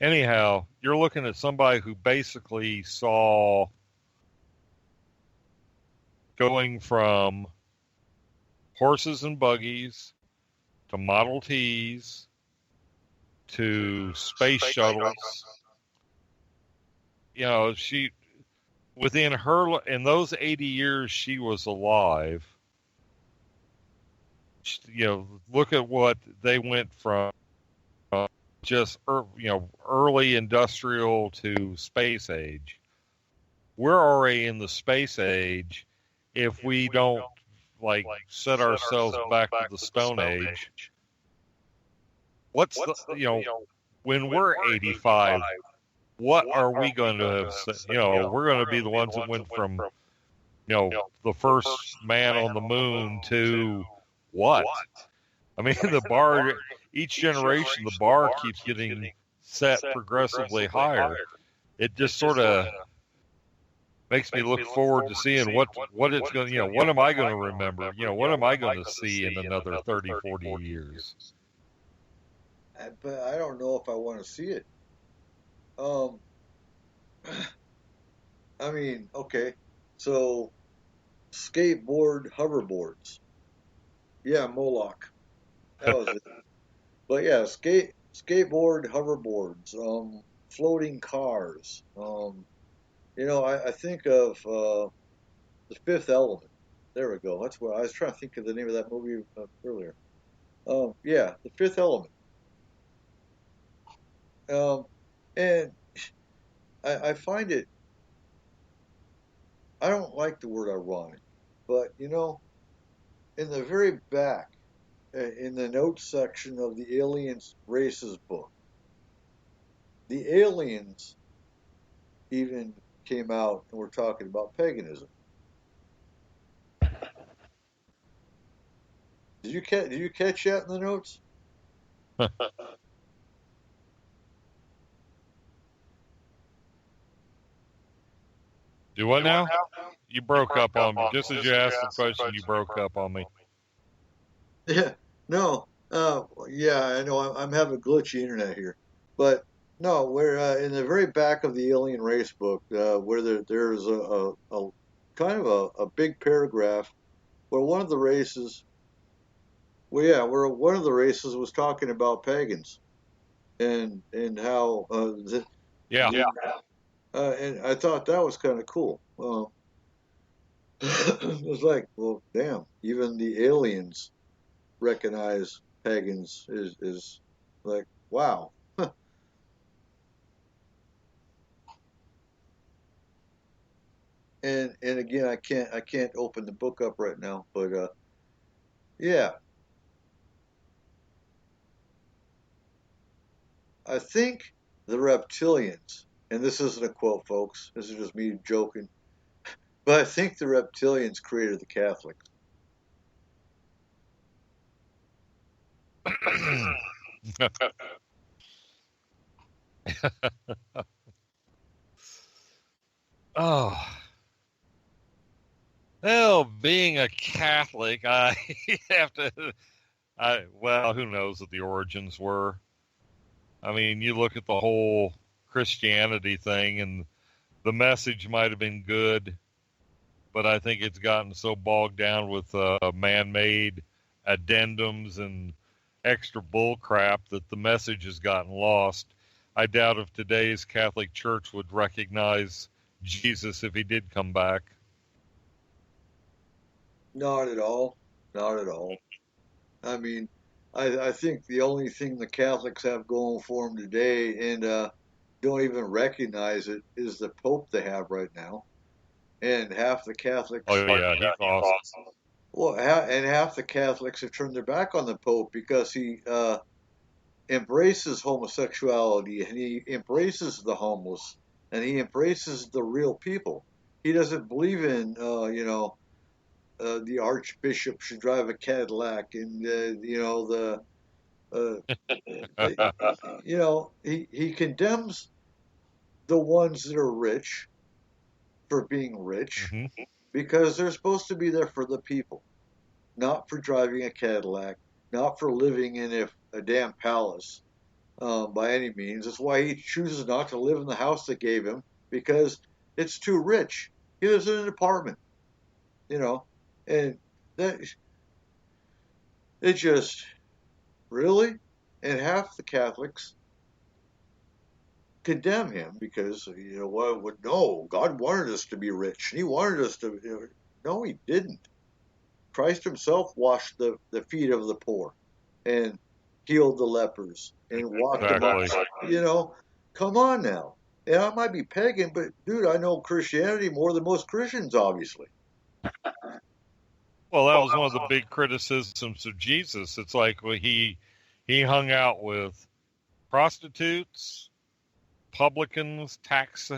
Anyhow, you're looking at somebody who basically saw going from horses and buggies to Model Ts to space shuttles. You know, she within her in those 80 years she was alive. You know, look at what they went from just early industrial to space age. We're already in the space age if we don't like set ourselves back to the Stone Age. What's the when we're 85, what are we going to have said? We're going to be the ones that went from the first man on the moon to what? I mean, the bar, each generation, the bar keeps getting set progressively higher. It just sort of makes me look forward to seeing what it's going to, what am I going to remember? What am I going to see in another 30, 40 years? But I don't know if I want to see it. I mean, okay, so skateboard hoverboards. Yeah, Moloch. That was it. But yeah, skateboard hoverboards, floating cars. I think of The Fifth Element. There we go. That's what I was trying to think of the name of that movie earlier. Yeah, The Fifth Element. And I find it. I don't like the word ironic, but in the very back, in the notes section of the Aliens Races book, the aliens even came out and were talking about paganism. Did you catch that in the notes? Do what now? You broke up on me. Just as you asked the question, you broke up on me. Yeah. No. Yeah, I know. I'm having glitchy internet here, but no. Where in the very back of the Alien Race book, where there's a kind of a big paragraph where one of the races, where one of the races was talking about pagans, and how and I thought that was kind of cool. It was like, well, damn, even the aliens recognize pagans is like, wow. And again, I can't open the book up right now, but yeah, I think the reptilians, and this isn't a quote, folks. This is just me joking. But I think the reptilians created the Catholics. Well, being a Catholic, I have to. Who knows what the origins were? I mean, you look at the whole Christianity thing, and the message might have been good, but I think it's gotten so bogged down with man-made addendums and extra bull crap that the message has gotten lost. I doubt if today's Catholic Church would recognize Jesus if he did come back. Not at all. Not at all. I mean, I think the only thing the Catholics have going for them today, and don't even recognize it, is the Pope they have right now. And half the Catholics. Oh yeah, he's awesome. Well, and half the Catholics have turned their back on the Pope because he embraces homosexuality, and he embraces the homeless, and he embraces the real people. he doesn't believe in, the archbishop should drive a Cadillac, and he condemns the ones that are rich for being rich because they're supposed to be there for the people, not for driving a Cadillac, not for living in a damn palace by any means. That's why he chooses not to live in the house they gave him, because it's too rich. He lives in an apartment, and that it just really, and half the Catholics condemn him because no, God wanted us to be rich, and He wanted us to. No, He didn't. Christ Himself washed the feet of the poor, and healed the lepers, and walked among. Come on now. And I might be pagan, but dude, I know Christianity more than most Christians, obviously. Well, that was one of the big criticisms of Jesus. It's like he hung out with prostitutes, publicans, tax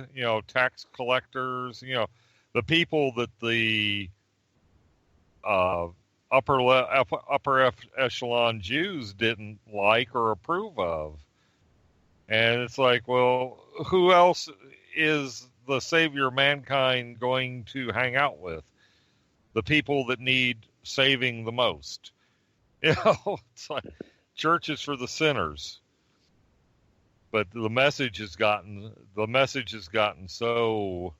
collectors, the people that the upper echelon Jews didn't like or approve of. And it's like, well, who else is the savior of mankind going to hang out with? The people that need saving the most. It's like church is for the sinners. But the message has gotten so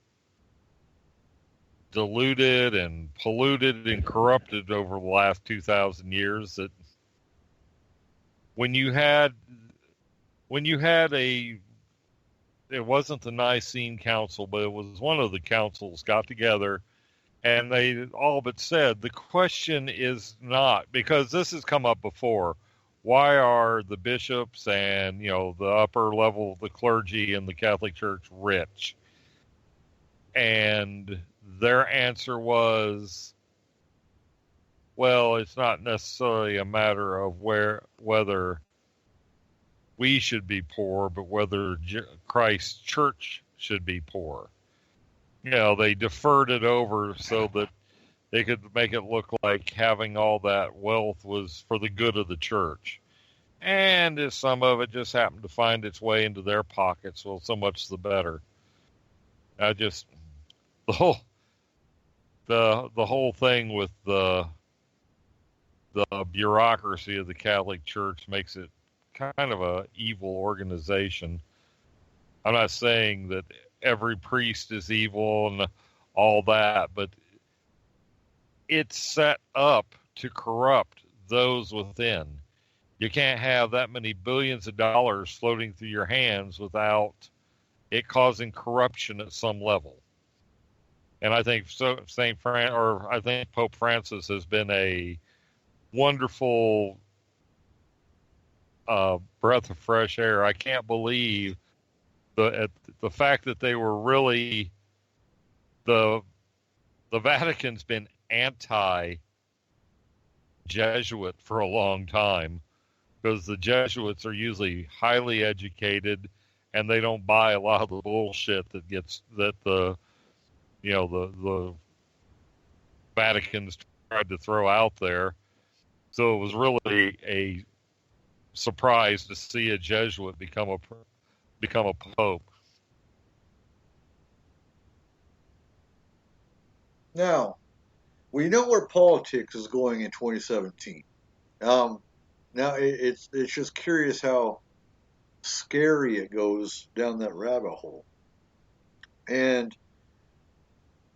diluted and polluted and corrupted over the last 2,000 years that when you had it wasn't the Nicene Council, but it was one of the councils got together, and they all but said, the question is not, because this has come up before, why are the bishops and, the upper level of the clergy in the Catholic Church rich? And their answer was, well, it's not necessarily a matter of whether we should be poor, but whether Christ's church should be poor. They deferred it over so that they could make it look like having all that wealth was for the good of the church. And if some of it just happened to find its way into their pockets, well, so much the better. The whole thing with the bureaucracy of the Catholic Church makes it kind of a evil organization. I'm not saying that every priest is evil and all that, but it's set up to corrupt those within. You can't have that many billions of dollars floating through your hands without it causing corruption at some level. And I think I think Pope Francis has been a wonderful breath of fresh air. I can't believe the fact that they were really the Vatican's been anti-Jesuit for a long time, because the Jesuits are usually highly educated and they don't buy a lot of the bullshit that the Vatican's tried to throw out there. So it was really a surprise to see a Jesuit become a pope. Now, we know where politics is going in 2017. Now it's just curious how scary it goes down that rabbit hole. And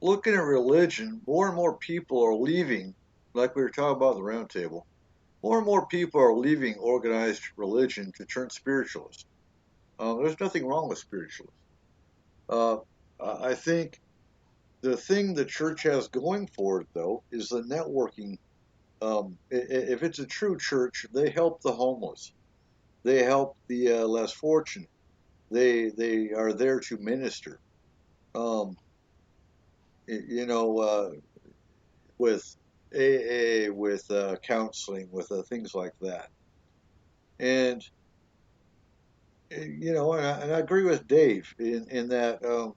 looking at religion, more and more people are leaving, like we were talking about at the round table, more and more people are leaving organized religion to turn spiritualist. There's nothing wrong with spiritualism. I think the thing the church has going for it, though, is the networking. If it's a true church, they help the homeless. They help the less fortunate. They are there to minister. With AA, with counseling, with things like that. And and I agree with Dave in that,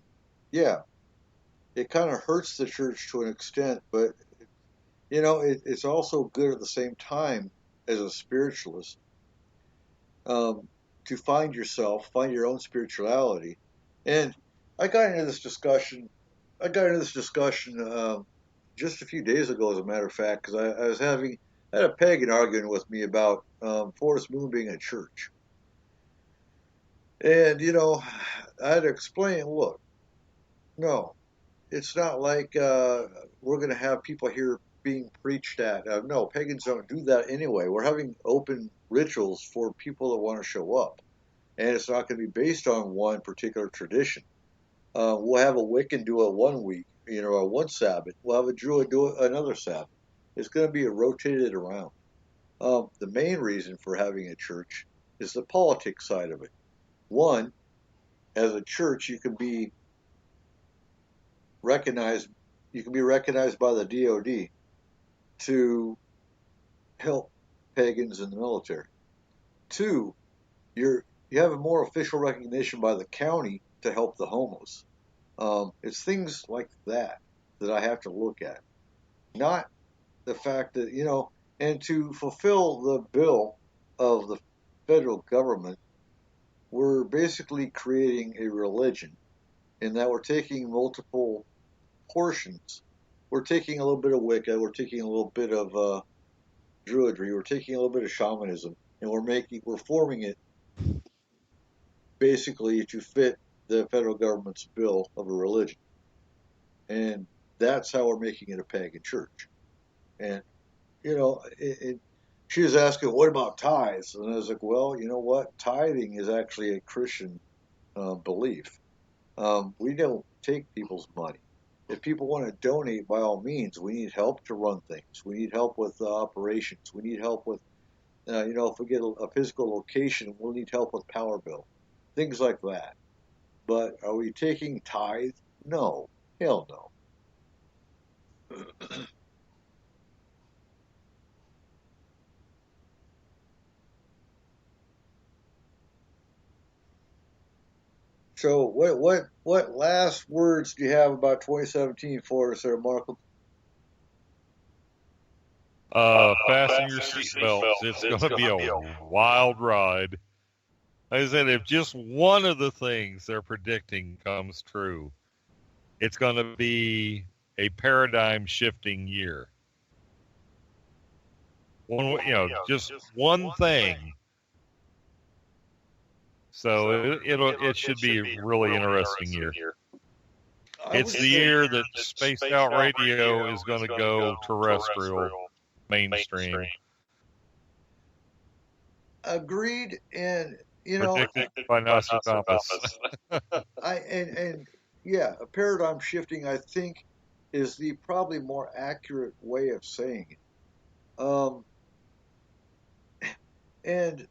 it kind of hurts the church to an extent, but you know, it's also good at the same time as a spiritualist to find yourself, find your own spirituality. And I got into this discussion. Just a few days ago, as a matter of fact, because I had a pagan arguing with me about Forest Moon being a church. And, you know, I had to explain, look, no, it's not like we're going to have people here being preached at. No, pagans don't do that anyway. We're having open rituals for people that want to show up. And it's not going to be based on one particular tradition. We'll have a Wiccan do it one week, you know, or one Sabbath. We'll have a Druid do it another Sabbath. It's going to be rotated around. The main reason for having a church is the politics side of it. One, as a church, you can be recognized by the DoD to help pagans in the military. Two, you have a more official recognition by the county to help the homeless. It's things like that I have to look at, not the fact that, you know, and to fulfill the bill of the federal government, we're basically creating a religion in that we're taking multiple portions. We're taking a little bit of Wicca, we're taking a little bit of Druidry, we're taking a little bit of shamanism, and we're forming it basically to fit the federal government's bill of a religion. And that's how we're making it a pagan church. And, you know, she was asking, what about tithes? And I was like, well, you know what? Tithing is actually a Christian belief. We don't take people's money. If people want to donate, by all means, we need help to run things. We need help with operations. We need help with, you know, if we get a physical location, we'll need help with power bill. Things like that. But are we taking tithe? No. Hell no. So what last words do you have about 2017 for us there, Markham? Fasten your seatbelts. It's going to be a wild ride. Like I said, if just one of the things they're predicting comes true, it's going to be a paradigm-shifting year. Just one thing. So it should be a really interesting year. It's the year that Spaced Out Radio is going to go terrestrial, mainstream. Agreed, and you know, predicted by Nostradamus. Yeah, a paradigm shifting, I think, is the probably more accurate way of saying it. And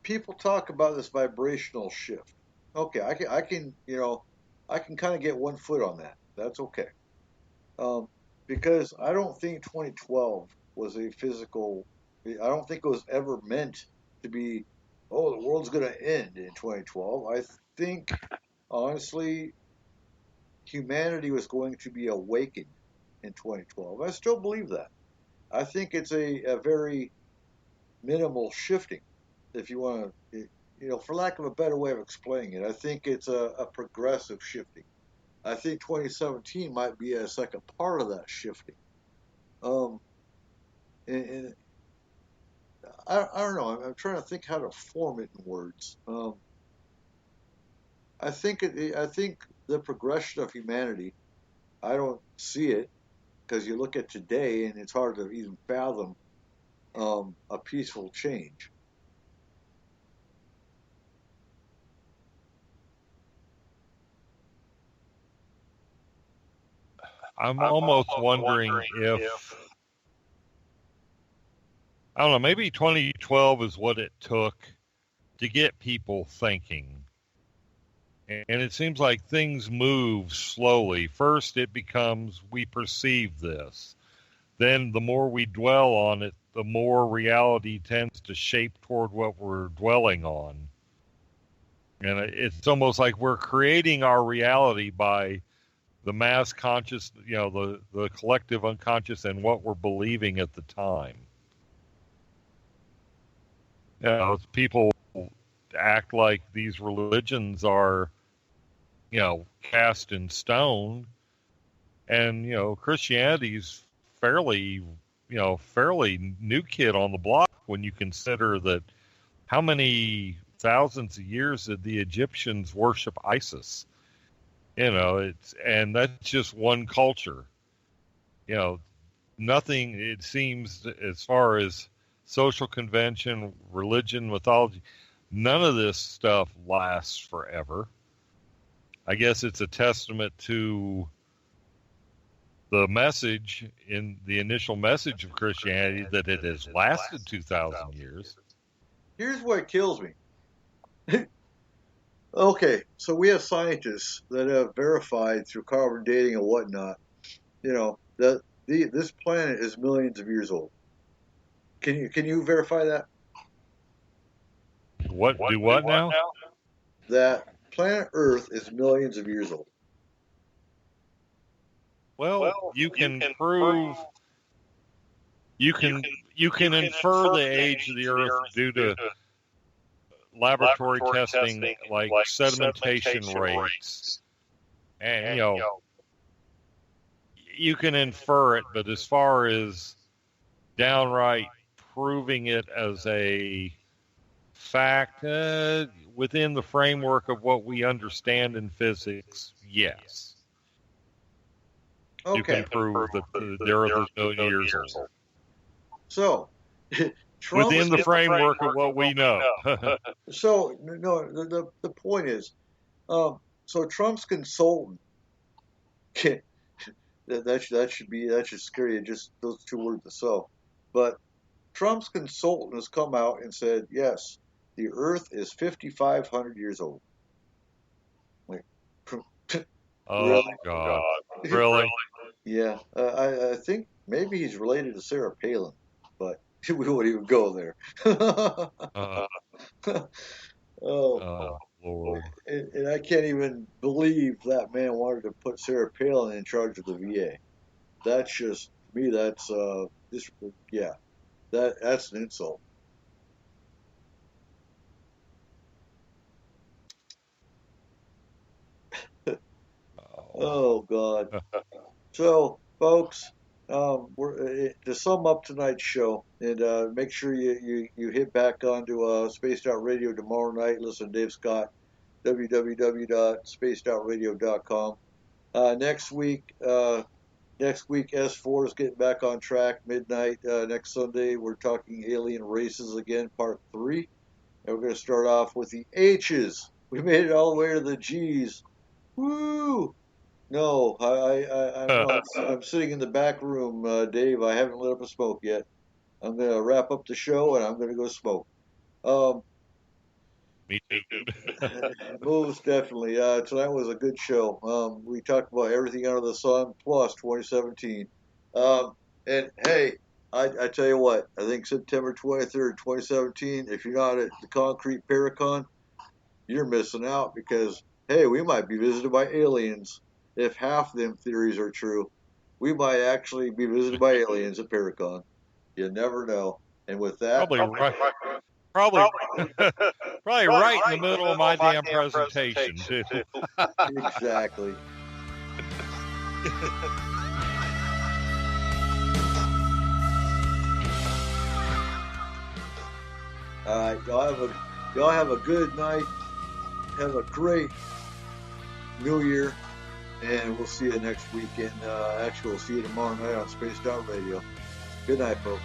people talk about this vibrational shift. Okay, I can kind of get 1 foot on that. That's okay. Because I don't think 2012 was a physical. I don't think it was ever meant to be. Oh, the world's going to end in 2012. I think, honestly, humanity was going to be awakened in 2012. I still believe that. I think it's a very minimal shifting, if you want to, for lack of a better way of explaining it. I think it's a progressive shifting. I think 2017 might be a second part of that shifting. And I don't know. I'm trying to think how to form it in words. I think the progression of humanity, I don't see it because you look at today and it's hard to even fathom a peaceful change. I'm almost wondering if, I don't know, maybe 2012 is what it took to get people thinking. And it seems like things move slowly. First, it becomes, we perceive this. Then the more we dwell on it, the more reality tends to shape toward what we're dwelling on. And it's almost like we're creating our reality by the mass conscious, the collective unconscious, and what we're believing at the time. People act like these religions are, cast in stone, and Christianity's fairly new kid on the block when you consider that how many thousands of years did the Egyptians worship Isis? And that's just one culture. Nothing, it seems, as far as social convention, religion, mythology, none of this stuff lasts forever. I guess it's a testament to the message, in the initial message of Christianity, that it has lasted 2,000 years. Here's what kills me. Okay, so we have scientists that have verified through carbon dating and whatnot, that this planet is millions of years old. Can you verify that? What now? That planet Earth is millions of years old. Well, you can prove. You can infer the age of the Earth due to laboratory testing, like sedimentation rates, and you can infer it. But as far as downright proving it as a fact within the framework of what we understand in physics, yes. Okay. You can prove that the Earth is million years old. So, Trump within the framework of what we know. So, no, the point is, so Trump's consultant, that should scare you, just those two words or so. But Trump's consultant has come out and said, yes, the Earth is 5,500 years old. Like, oh, really? God. Really? Yeah. I think maybe he's related to Sarah Palin, but we won't even go there. Oh, Lord. And I can't even believe that man wanted to put Sarah Palin in charge of the VA. That's just, to me, that's that's an insult. Oh, God. So, folks, to sum up tonight's show, and make sure you hit back onto Spaced Out Radio tomorrow night. Listen to Dave Scott, www.spacedoutradio.com. Next week, S4 is getting back on track, midnight next Sunday. We're talking alien races again, part 3. And we're going to start off with the H's. We made it all the way to the G's. Woo! No, I'm sitting in the back room, Dave. I haven't lit up a smoke yet. I'm going to wrap up the show, and I'm going to go smoke. Me too. Most definitely. Tonight was a good show. We talked about everything under the sun, plus 2017. And, hey, I tell you what, I think September 23rd, 2017, if you're not at the Concrete Paracon, you're missing out because, hey, we might be visited by aliens. If half of them theories are true, we might actually be visited by aliens at Paracon. You never know. And with that, probably right in the middle of my damn presentation, too. Exactly. All right, y'all have a good night. Have a great New Year. And we'll see you next week. And actually, we'll see you tomorrow night on Spaced Out Radio. Good night, folks.